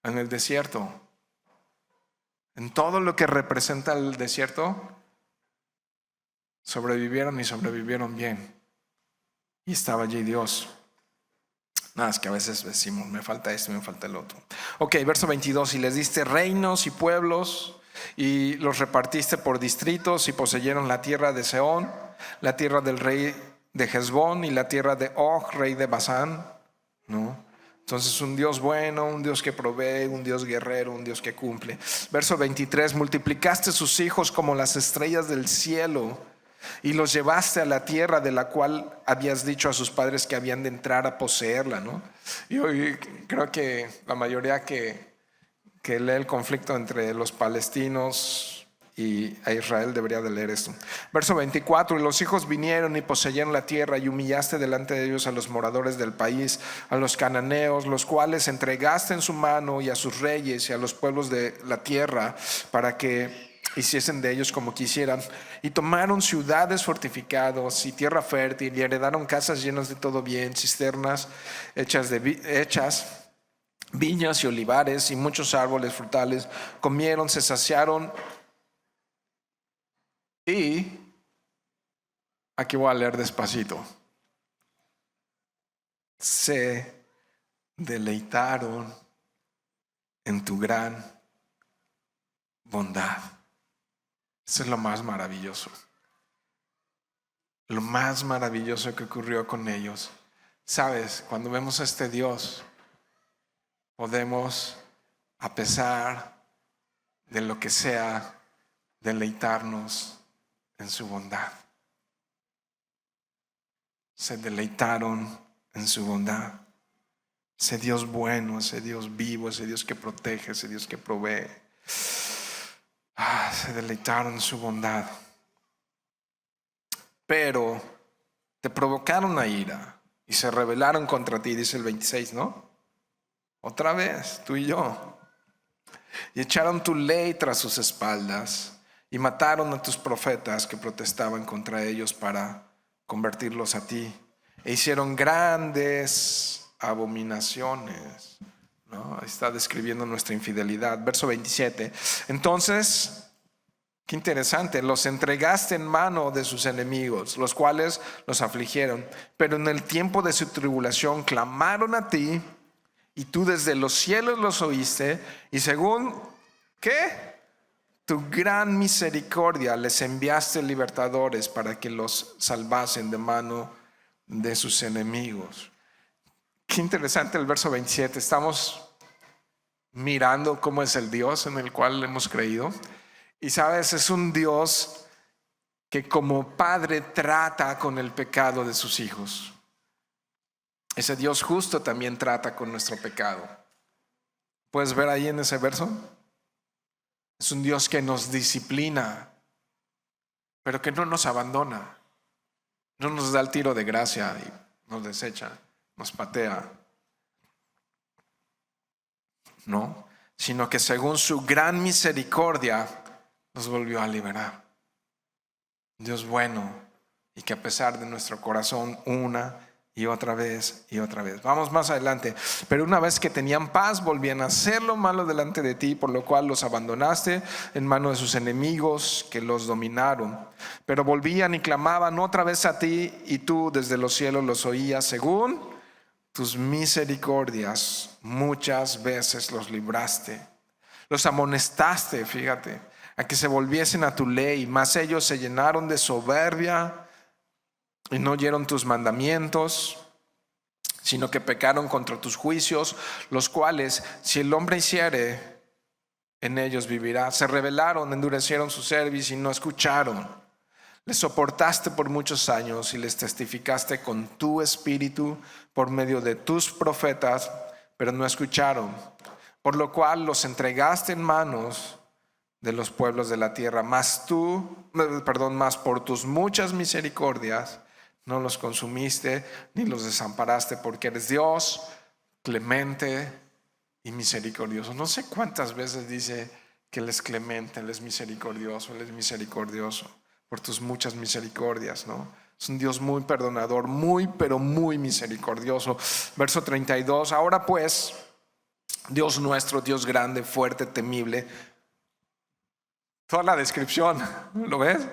Speaker 1: en el desierto. En todo lo que representa el desierto, sobrevivieron y sobrevivieron bien. Y estaba allí Dios. Nada, es que a veces decimos, me falta esto, me falta el otro. Ok, verso 22, y les diste reinos y pueblos, y los repartiste por distritos, y poseyeron la tierra de Sehón, la tierra del rey de Hesbón, y la tierra de Og, rey de Basán, ¿no? Entonces un Dios bueno, un Dios que provee, un Dios guerrero, un Dios que cumple. Verso 23, multiplicaste sus hijos como las estrellas del cielo, y los llevaste a la tierra de la cual habías dicho a sus padres que habían de entrar a poseerla, ¿no? Y hoy creo que la mayoría que lee el conflicto entre los palestinos y a Israel debería de leer esto. Verso 24, y los hijos vinieron y poseyeron la tierra, y humillaste delante de ellos a los moradores del país, a los cananeos, los cuales entregaste en su mano, y a sus reyes y a los pueblos de la tierra, para que hiciesen de ellos como quisieran, y tomaron ciudades fortificadas y tierra fértil, y heredaron casas llenas de todo bien, cisternas hechas, viñas y olivares y muchos árboles frutales. Comieron, se saciaron Y aquí voy a leer despacito. Se deleitaron en tu gran bondad. Eso es lo más maravilloso. Lo más maravilloso que ocurrió con ellos. Sabes, cuando vemos a este Dios, podemos, a pesar de lo que sea, deleitarnos en su bondad. Se deleitaron en su bondad. Ese Dios bueno, ese Dios vivo, ese Dios que protege, ese Dios que provee. Se deleitaron en su bondad. Pero te provocaron a ira y se rebelaron contra ti, dice el 26, ¿no? Otra vez, tú y yo. Y echaron tu ley tras sus espaldas y mataron a tus profetas que protestaban contra ellos para convertirlos a ti. E hicieron grandes abominaciones, ¿no? Está describiendo nuestra infidelidad. Verso 27. Entonces, qué interesante, los entregaste en mano de sus enemigos, los cuales los afligieron. Pero en el tiempo de su tribulación clamaron a ti, y tú desde los cielos los oíste, y según, ¿qué? Tu gran misericordia les enviaste libertadores para que los salvasen de mano de sus enemigos. Qué interesante el verso 27. Estamos mirando cómo es el Dios en el cual hemos creído. Y sabes, es un Dios que como padre trata con el pecado de sus hijos. Ese Dios justo también trata con nuestro pecado. ¿Puedes ver ahí en ese verso? Es un Dios que nos disciplina, pero que no nos abandona. No nos da el tiro de gracia y nos desecha, nos patea. No, sino que según su gran misericordia nos volvió a liberar. Dios bueno, y que a pesar de nuestro corazón una y otra vez y otra vez. Vamos más adelante. Pero una vez que tenían paz, volvían a hacer lo malo delante de ti, por lo cual los abandonaste en mano de sus enemigos que los dominaron. Pero volvían y clamaban otra vez a ti, y tú desde los cielos los oías según tus misericordias. Muchas veces los libraste. Los amonestaste, fíjate, a que se volviesen a tu ley, mas ellos se llenaron de soberbia y no oyeron tus mandamientos, sino que pecaron contra tus juicios, los cuales, si el hombre hiciere, en ellos vivirá. Se rebelaron, endurecieron su cerviz y no escucharon. Les soportaste por muchos años y les testificaste con tu espíritu por medio de tus profetas, pero no escucharon. Por lo cual los entregaste en manos de los pueblos de la tierra. Mas por tus muchas misericordias no los consumiste ni los desamparaste, porque eres Dios clemente y misericordioso. No sé cuántas veces dice que Él es clemente, Él es misericordioso, Él es misericordioso por tus muchas misericordias, ¿no? Es un Dios muy perdonador, muy pero muy misericordioso. Verso 32. Ahora pues, Dios nuestro, Dios grande, fuerte, temible. Toda la descripción, ¿lo ves?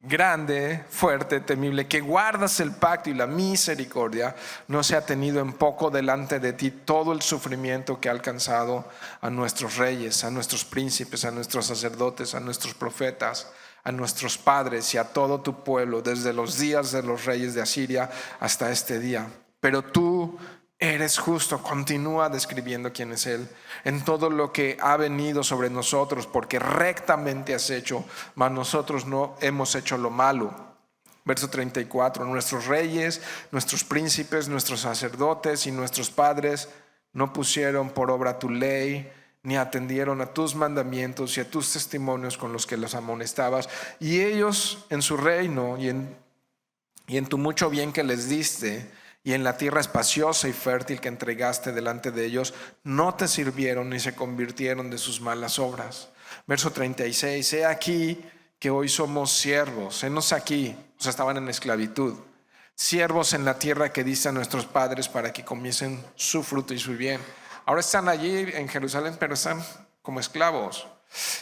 Speaker 1: Grande, fuerte, temible, que guardas el pacto y la misericordia, no se ha tenido en poco delante de ti todo el sufrimiento que ha alcanzado a nuestros reyes, a nuestros príncipes, a nuestros sacerdotes, a nuestros profetas, a nuestros padres y a todo tu pueblo, desde los días de los reyes de Asiria hasta este día. Pero tú eres justo, continúa describiendo quién es Él, en todo lo que ha venido sobre nosotros, porque rectamente has hecho, mas nosotros no hemos hecho lo malo. Verso 34. Nuestros reyes, nuestros príncipes, nuestros sacerdotes y nuestros padres no pusieron por obra tu ley, ni atendieron a tus mandamientos y a tus testimonios con los que los amonestabas. Y ellos en su reino y en tu mucho bien que les diste, y en la tierra espaciosa y fértil que entregaste delante de ellos, no te sirvieron ni se convirtieron de sus malas obras. Verso 36. He aquí que hoy somos siervos. Henos aquí, o sea, estaban en esclavitud, siervos en la tierra que diste a nuestros padres para que comiesen su fruto y su bien. Ahora están allí en Jerusalén, pero están como esclavos.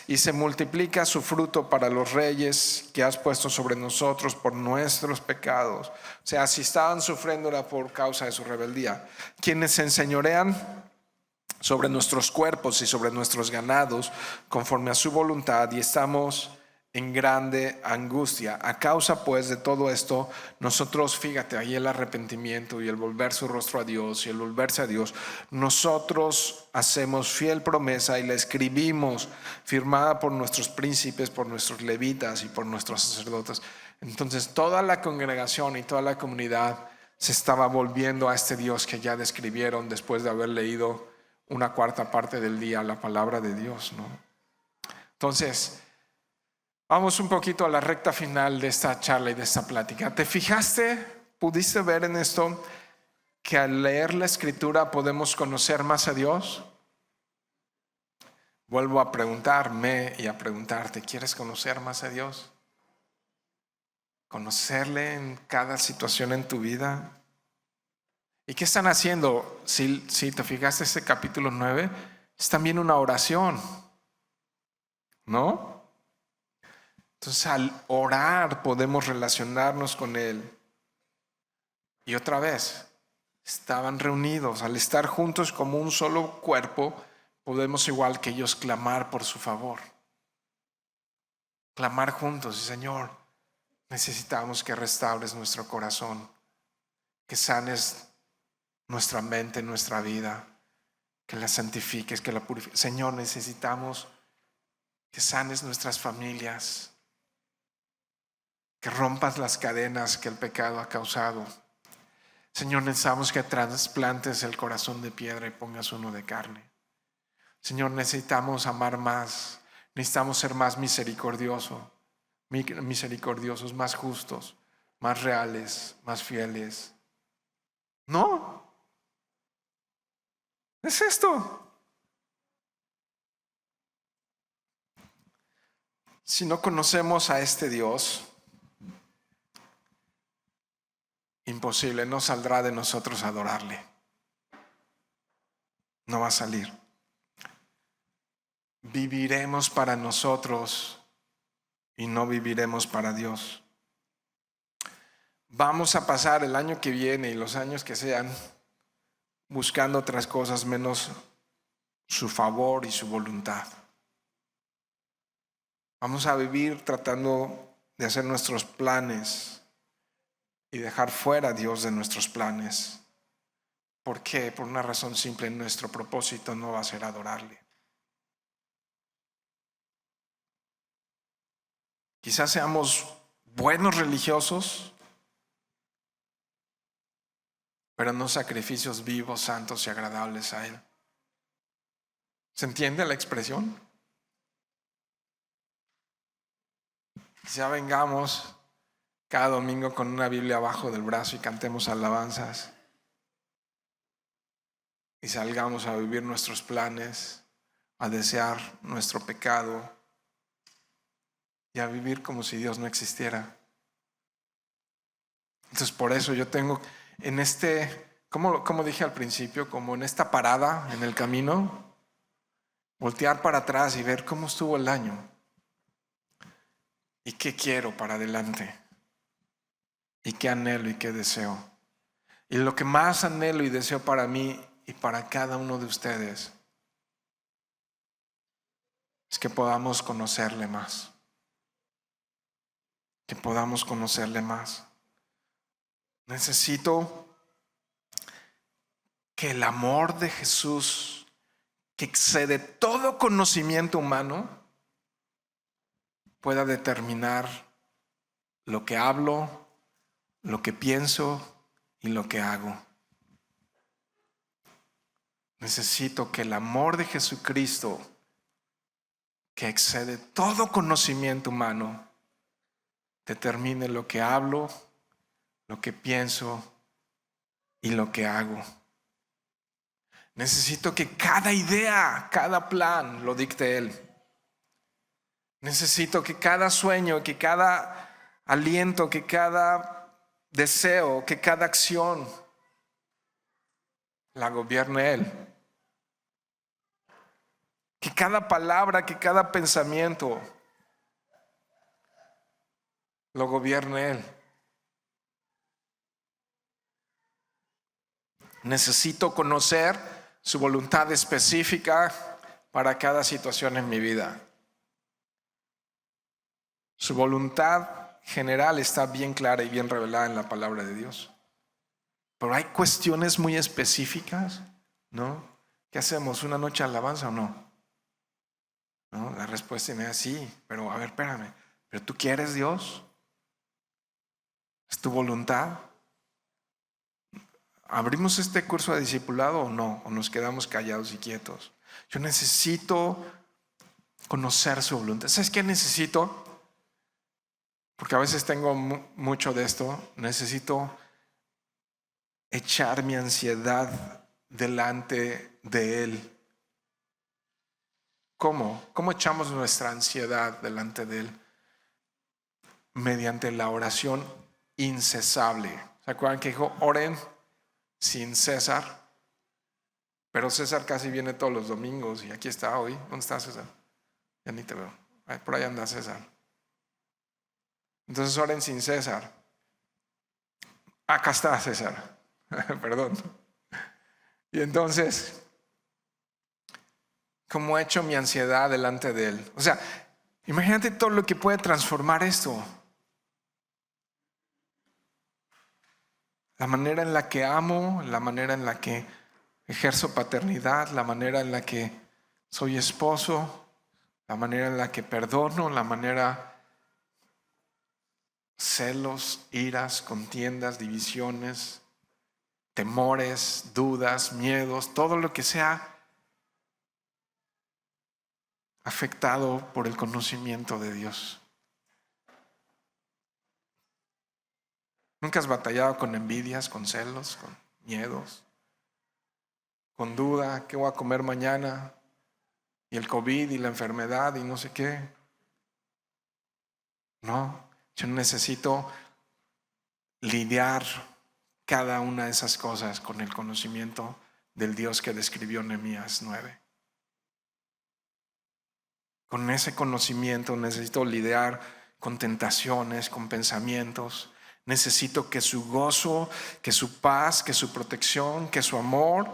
Speaker 1: y se multiplica su fruto para los reyes que has puesto sobre nosotros por nuestros pecados. O sea, si estaban sufriendo era por causa de su rebeldía. Quienes se enseñorean sobre nuestros cuerpos y sobre nuestros ganados conforme a su voluntad, y estamos en grande angustia. A causa pues de todo esto, nosotros, fíjate, ahí el arrepentimiento y el volver su rostro a Dios y el volverse a Dios, nosotros hacemos fiel promesa y la escribimos, firmada por nuestros príncipes, por nuestros levitas y por nuestros sacerdotes. Entonces toda la congregación y toda la comunidad se estaba volviendo a este Dios que ya describieron después de haber leído una cuarta parte del día la palabra de Dios, ¿no? Entonces, vamos un poquito a la recta final de esta charla y de esta plática. ¿Te fijaste, pudiste ver en esto que al leer la escritura podemos conocer más a Dios? Vuelvo a preguntarme y a preguntarte, ¿quieres conocer más a Dios? ¿Conocerle en cada situación en tu vida? ¿Y qué están haciendo? Si te fijaste, este capítulo 9 es también una oración, ¿no? Entonces al orar podemos relacionarnos con Él. Y otra vez, estaban reunidos. Al estar juntos como un solo cuerpo, podemos igual que ellos clamar por su favor. Clamar juntos, Señor, necesitamos que restaures nuestro corazón, que sanes nuestra mente, nuestra vida, que la santifiques, que la purifiques. Señor, necesitamos que sanes nuestras familias, que rompas las cadenas que el pecado ha causado. Señor, necesitamos que trasplantes el corazón de piedra y pongas uno de carne. Señor, necesitamos amar más, necesitamos ser más misericordiosos, más justos, más reales, más fieles. No, es esto. Si no conocemos a este Dios, imposible, no saldrá de nosotros adorarle. No va a salir. Viviremos para nosotros y no viviremos para Dios. Vamos a pasar el año que viene y los años que sean buscando otras cosas menos su favor y su voluntad. Vamos a vivir tratando de hacer nuestros planes y dejar fuera a Dios de nuestros planes. ¿Por qué? Por una razón simple: nuestro propósito no va a ser adorarle. Quizás seamos buenos religiosos, pero no sacrificios vivos, santos y agradables a Él. ¿Se entiende la expresión? Ya vengamos cada domingo con una Biblia abajo del brazo y cantemos alabanzas y salgamos a vivir nuestros planes, a desear nuestro pecado y a vivir como si Dios no existiera. Entonces por eso yo tengo en como dije al principio, como en esta parada en el camino, voltear para atrás y ver cómo estuvo el año y qué quiero para adelante y qué anhelo y qué deseo. Y lo que más anhelo y deseo para mí y para cada uno de ustedes es que podamos conocerle más. Que podamos conocerle más. Necesito que el amor de Jesús, que excede todo conocimiento humano, pueda determinar lo que hablo, lo que pienso y lo que hago. Necesito que el amor de Jesucristo, que excede todo conocimiento humano, determine lo que hablo, lo que pienso y lo que hago. Necesito que cada idea, cada plan lo dicte Él. Necesito que cada sueño, que cada aliento, que cada deseo, que cada acción la gobierne Él. Que cada palabra, que cada pensamiento lo gobierne Él. Necesito conocer su voluntad específica para cada situación en mi vida. Su voluntad general está bien clara y bien revelada en la palabra de Dios. Pero hay cuestiones muy específicas, ¿no? ¿Qué hacemos? ¿Una noche de alabanza o no? ¿No? La respuesta es sí, pero a ver, espérame. ¿Pero tú quieres Dios? ¿Es tu voluntad? ¿Abrimos este curso de discipulado o no? ¿O nos quedamos callados y quietos? Yo necesito conocer su voluntad. ¿Sabes qué necesito? Porque a veces tengo mucho de esto. Necesito echar mi ansiedad delante de Él. ¿Cómo? ¿Cómo echamos nuestra ansiedad delante de Él? Mediante la oración incesable. ¿Se acuerdan que dijo, oren sin César? Pero César casi viene todos los domingos y aquí está hoy. ¿Dónde está César? Ya ni te veo. Por ahí anda César. Entonces oren sin César. Acá está César. Perdón. Y entonces, ¿cómo echo mi ansiedad delante de Él? O sea, imagínate todo lo que puede transformar esto. La manera en la que amo, la manera en la que ejerzo paternidad, la manera en la que soy esposo, la manera en la que perdono, la manera, celos, iras, contiendas, divisiones, temores, dudas, miedos, todo lo que sea afectado por el conocimiento de Dios. ¿Nunca has batallado con envidias, con celos, con miedos, con duda? ¿Qué voy a comer mañana? Y el COVID y la enfermedad y no sé qué. No, yo necesito lidiar cada una de esas cosas con el conocimiento del Dios que describió Nehemías 9. Con ese conocimiento necesito lidiar con tentaciones, con pensamientos. Necesito que su gozo, que su paz, que su protección, que su amor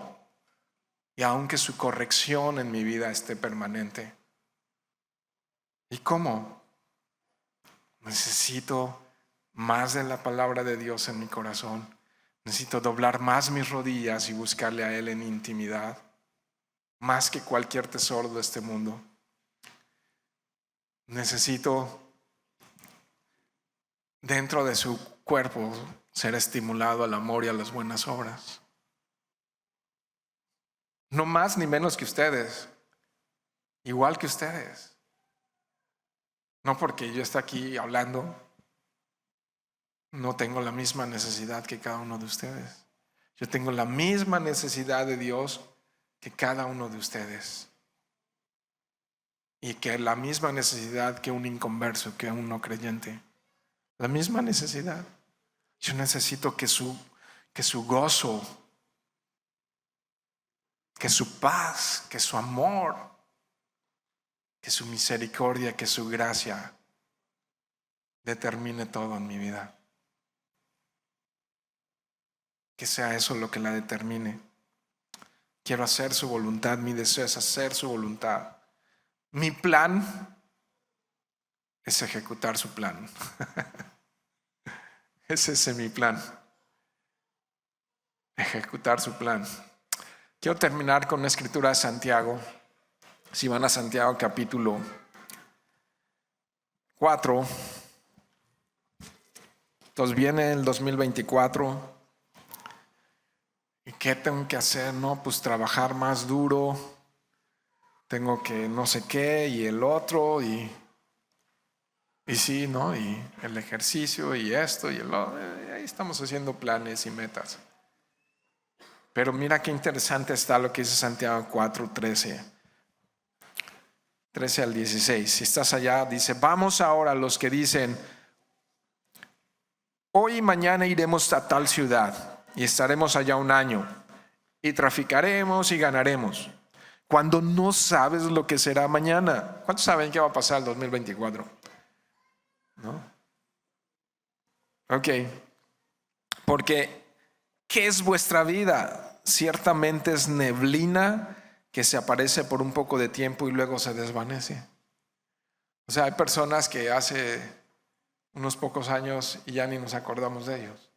Speaker 1: y aunque su corrección en mi vida esté permanente. ¿Y cómo? Necesito más de la palabra de Dios en mi corazón. Necesito doblar más mis rodillas y buscarle a Él en intimidad, más que cualquier tesoro de este mundo. Necesito dentro de su cuerpo ser estimulado al amor y a las buenas obras. No más ni menos que ustedes, igual que ustedes. No porque yo esté aquí hablando, no tengo la misma necesidad que cada uno de ustedes. Yo tengo la misma necesidad de Dios que cada uno de ustedes. Y que la misma necesidad que un inconverso, que un no creyente. La misma necesidad. Yo necesito que su gozo, que su paz, que su amor, que su misericordia, que su gracia determine todo en mi vida. Que sea eso lo que la determine. Quiero hacer su voluntad, mi deseo es hacer su voluntad. Mi plan es ejecutar su plan. Ese es mi plan. Ejecutar su plan. Quiero terminar con la escritura de Santiago. Si van a Santiago capítulo 4. Entonces viene el 2024. ¿Y qué tengo que hacer? No, pues trabajar más duro. Tengo que no sé qué y el otro y sí, ¿no? Y el ejercicio y esto y el otro. Ahí estamos haciendo planes y metas. Pero mira qué interesante está lo que dice Santiago 4:13 al 16. Si estás allá, dice: vamos ahora los que dicen, hoy y mañana iremos a tal ciudad y estaremos allá un año y traficaremos y ganaremos. cuando no sabes lo que será mañana. ¿Cuántos saben qué va a pasar el 2024? ¿No? Ok. Porque, ¿qué es vuestra vida? Ciertamente es neblina que se aparece por un poco de tiempo y luego se desvanece. O sea, hay personas que hace unos pocos años y ya ni nos acordamos de ellos.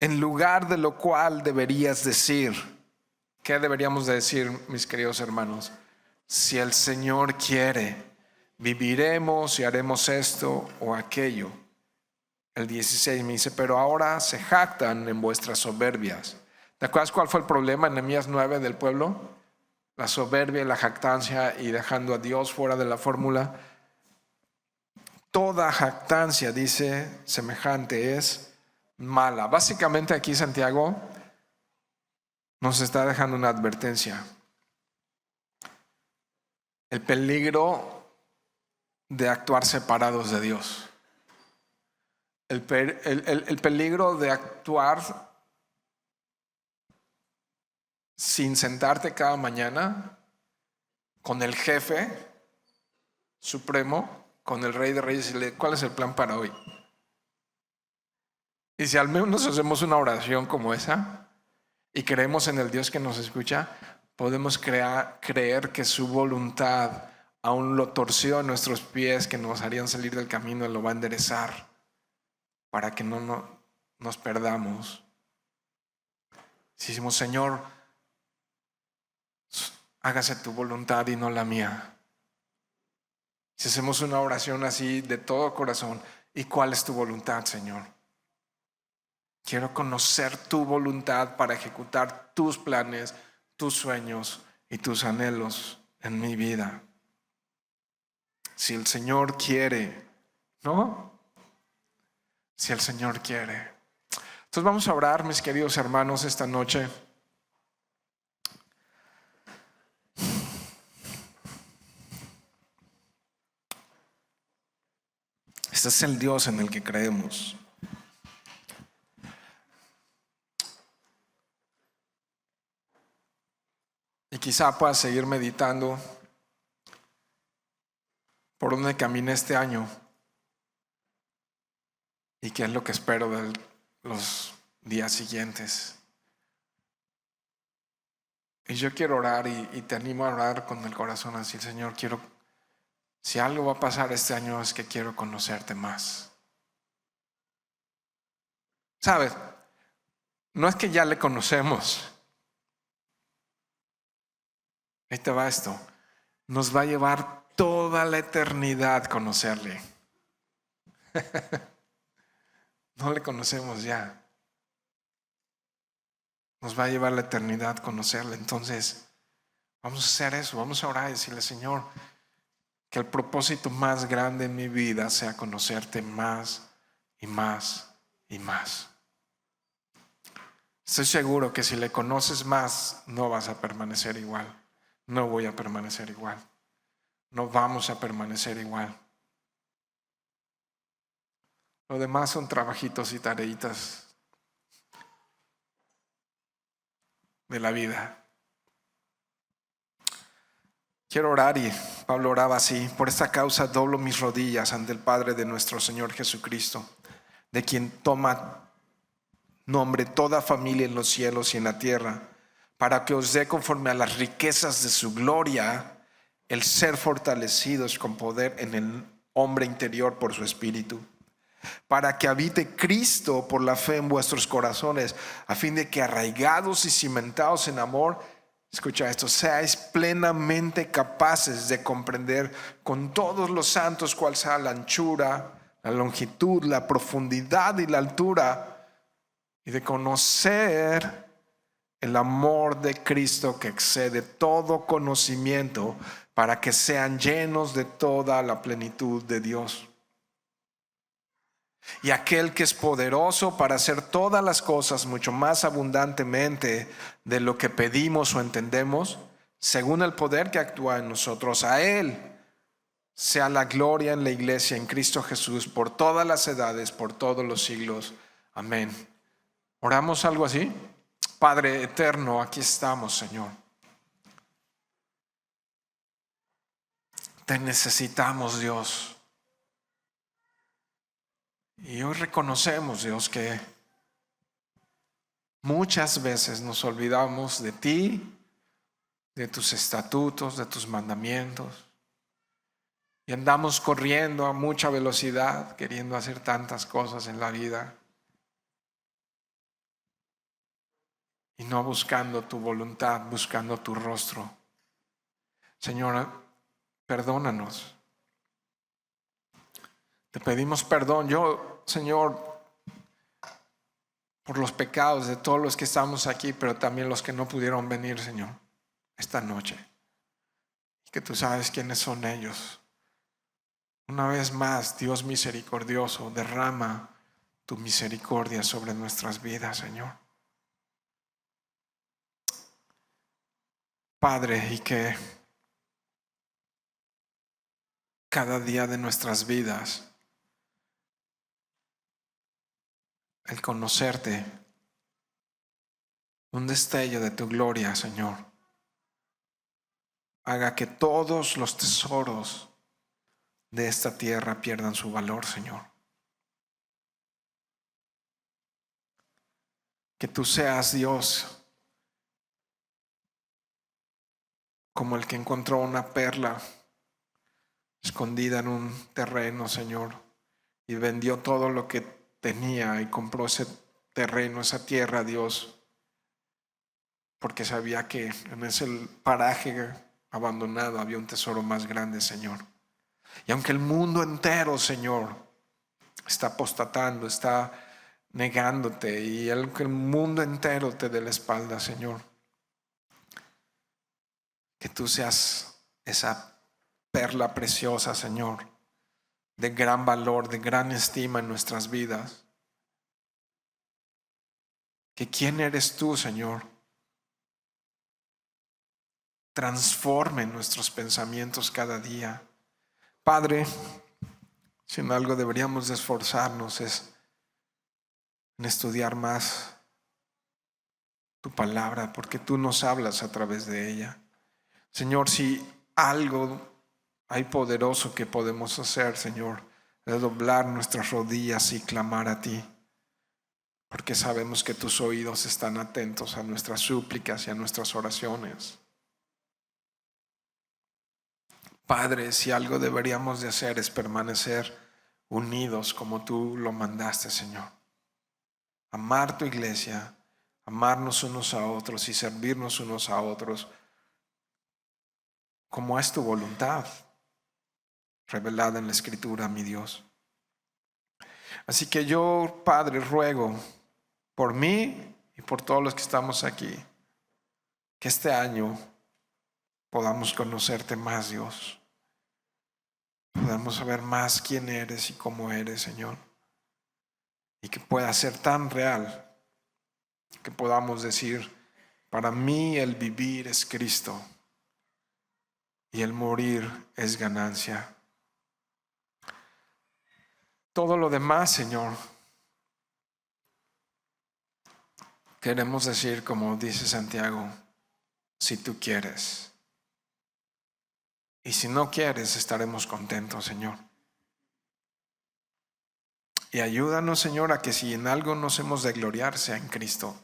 Speaker 1: En lugar de lo cual deberías decir, ¿qué deberíamos de decir, mis queridos hermanos? Si el Señor quiere, viviremos y haremos esto o aquello. El 16 me dice, pero ahora se jactan en vuestras soberbias. ¿Te acuerdas cuál fue el problema en Nehemías 9 del pueblo? La soberbia y la jactancia y dejando a Dios fuera de la fórmula. Toda jactancia, dice, semejante es mala. Básicamente aquí Santiago nos está dejando una advertencia. El peligro de actuar separados de Dios. El peligro de actuar sin sentarte cada mañana con el jefe supremo, con el Rey de Reyes, y decirle, ¿cuál es el plan para hoy? Y si al menos hacemos una oración como esa y creemos en el Dios que nos escucha, podemos creer que su voluntad, aún lo torcido en nuestros pies que nos harían salir del camino, lo va a enderezar para que no nos perdamos. Si decimos, Señor, hágase tu voluntad y no la mía. Si hacemos una oración así de todo corazón, ¿y cuál es tu voluntad, Señor? Quiero conocer tu voluntad para ejecutar tus planes, tus sueños y tus anhelos en mi vida. Si el Señor quiere, ¿no? Si el Señor quiere. Entonces vamos a orar, mis queridos hermanos, esta noche. Este es el Dios en el que creemos. Y quizá puedas seguir meditando por dónde caminé este año y qué es lo que espero de los días siguientes. Y yo quiero orar y te animo a orar con el corazón así, Señor, si algo va a pasar este año es que quiero conocerte más. ¿Sabes? No es que ya le conocemos. Ahí te va esto. Nos va a llevar toda la eternidad conocerle. No le conocemos ya. Nos va a llevar la eternidad conocerle. Entonces, vamos a hacer eso. Vamos a orar y decirle, Señor, que el propósito más grande en mi vida sea conocerte más y más y más. Estoy seguro que si le conoces más, no vas a permanecer igual. No voy a permanecer igual. No vamos a permanecer igual. Lo demás son trabajitos y tareitas de la vida. Quiero orar y Pablo oraba así: por esta causa doblo mis rodillas ante el Padre de nuestro Señor Jesucristo, de quien toma nombre toda familia en los cielos y en la tierra, para que os dé conforme a las riquezas de su gloria el ser fortalecidos con poder en el hombre interior por su espíritu, para que habite Cristo por la fe en vuestros corazones, a fin de que arraigados y cimentados en amor, escucha esto, seáis plenamente capaces de comprender con todos los santos cuál sea la anchura, la longitud, la profundidad y la altura, y de conocer el amor de Cristo que excede todo conocimiento, para que sean llenos de toda la plenitud de Dios. Y aquel que es poderoso para hacer todas las cosas mucho más abundantemente de lo que pedimos o entendemos, según el poder que actúa en nosotros, a Él sea la gloria en la iglesia en Cristo Jesús por todas las edades, por todos los siglos. Amén. ¿Oramos algo así? Padre eterno, aquí estamos, Señor. Te necesitamos, Dios. Y hoy reconocemos, Dios, que muchas veces nos olvidamos de ti, de tus estatutos, de tus mandamientos. Y andamos corriendo a mucha velocidad, queriendo hacer tantas cosas en la vida. Y no buscando tu voluntad, buscando tu rostro. Señor, perdónanos. Te pedimos perdón. Yo, Señor, por los pecados de todos los que estamos aquí, pero también los que no pudieron venir, Señor, esta noche. Y que tú sabes quiénes son ellos. Una vez más, Dios misericordioso, derrama tu misericordia sobre nuestras vidas, Señor. Padre, y que cada día de nuestras vidas el conocerte, un destello de tu gloria, Señor, haga que todos los tesoros de esta tierra pierdan su valor, Señor. Que tú seas, Dios, como el que encontró una perla escondida en un terreno, Señor, y vendió todo lo que tenía y compró ese terreno, esa tierra, Dios, porque sabía que en ese paraje abandonado había un tesoro más grande, Señor. Y aunque el mundo entero, Señor, está apostatando, está negándote, y aunque el mundo entero te dé la espalda, Señor, que tú seas esa perla preciosa, Señor, de gran valor, de gran estima en nuestras vidas. Que quién eres tú, Señor, transforme nuestros pensamientos cada día. Padre, si en algo deberíamos de esforzarnos es en estudiar más tu palabra, porque tú nos hablas a través de ella. Señor, si algo hay poderoso que podemos hacer, Señor, es doblar nuestras rodillas y clamar a ti, porque sabemos que tus oídos están atentos a nuestras súplicas y a nuestras oraciones. Padre, si algo deberíamos de hacer es permanecer unidos como tú lo mandaste, Señor. Amar tu iglesia, amarnos unos a otros y servirnos unos a otros, como es tu voluntad, revelada en la Escritura, mi Dios. Así que yo, Padre, ruego por mí y por todos los que estamos aquí, que este año podamos conocerte más, Dios. Podamos saber más quién eres y cómo eres, Señor. Y que pueda ser tan real que podamos decir, para mí el vivir es Cristo y el morir es ganancia. Todo lo demás, Señor, queremos decir como dice Santiago, si tú quieres. Y si no quieres, estaremos contentos, Señor. Y ayúdanos, Señor, a que si en algo nos hemos de gloriar, sea en Cristo.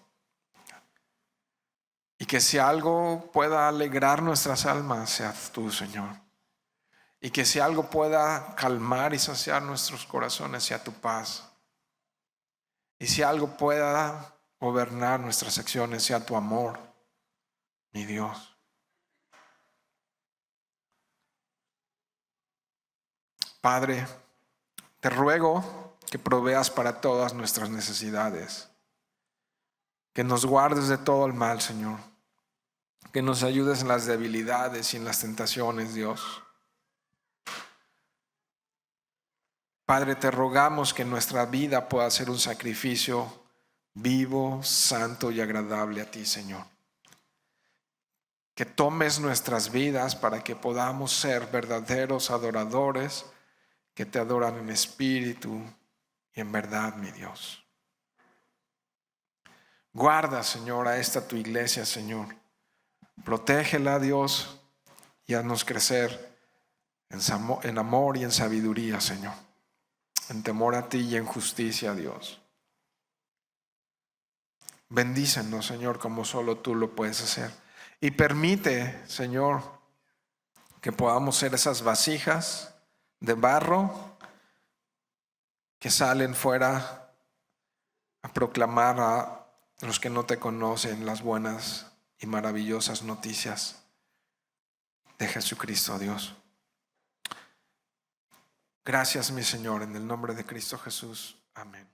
Speaker 1: Y que si algo pueda alegrar nuestras almas, seas tú, Señor. Y que si algo pueda calmar y saciar nuestros corazones, sea tu paz. Y si algo pueda gobernar nuestras acciones, sea tu amor, mi Dios. Padre, te ruego que proveas para todas nuestras necesidades, que nos guardes de todo el mal, Señor, que nos ayudes en las debilidades y en las tentaciones, Dios. Padre, te rogamos que nuestra vida pueda ser un sacrificio vivo, santo y agradable a ti, Señor. Que tomes nuestras vidas para que podamos ser verdaderos adoradores que te adoran en espíritu y en verdad, mi Dios. Guarda, Señor, a esta tu iglesia, Señor. Protégela, Dios, y haznos crecer en amor y en sabiduría, Señor. En temor a ti y en justicia, Dios. Bendícenos, Señor, como solo tú lo puedes hacer. Y permite, Señor, que podamos ser esas vasijas de barro que salen fuera a proclamar a los que no te conocen las buenas y maravillosas noticias de Jesucristo, Dios. Gracias, mi Señor, en el nombre de Cristo Jesús. Amén.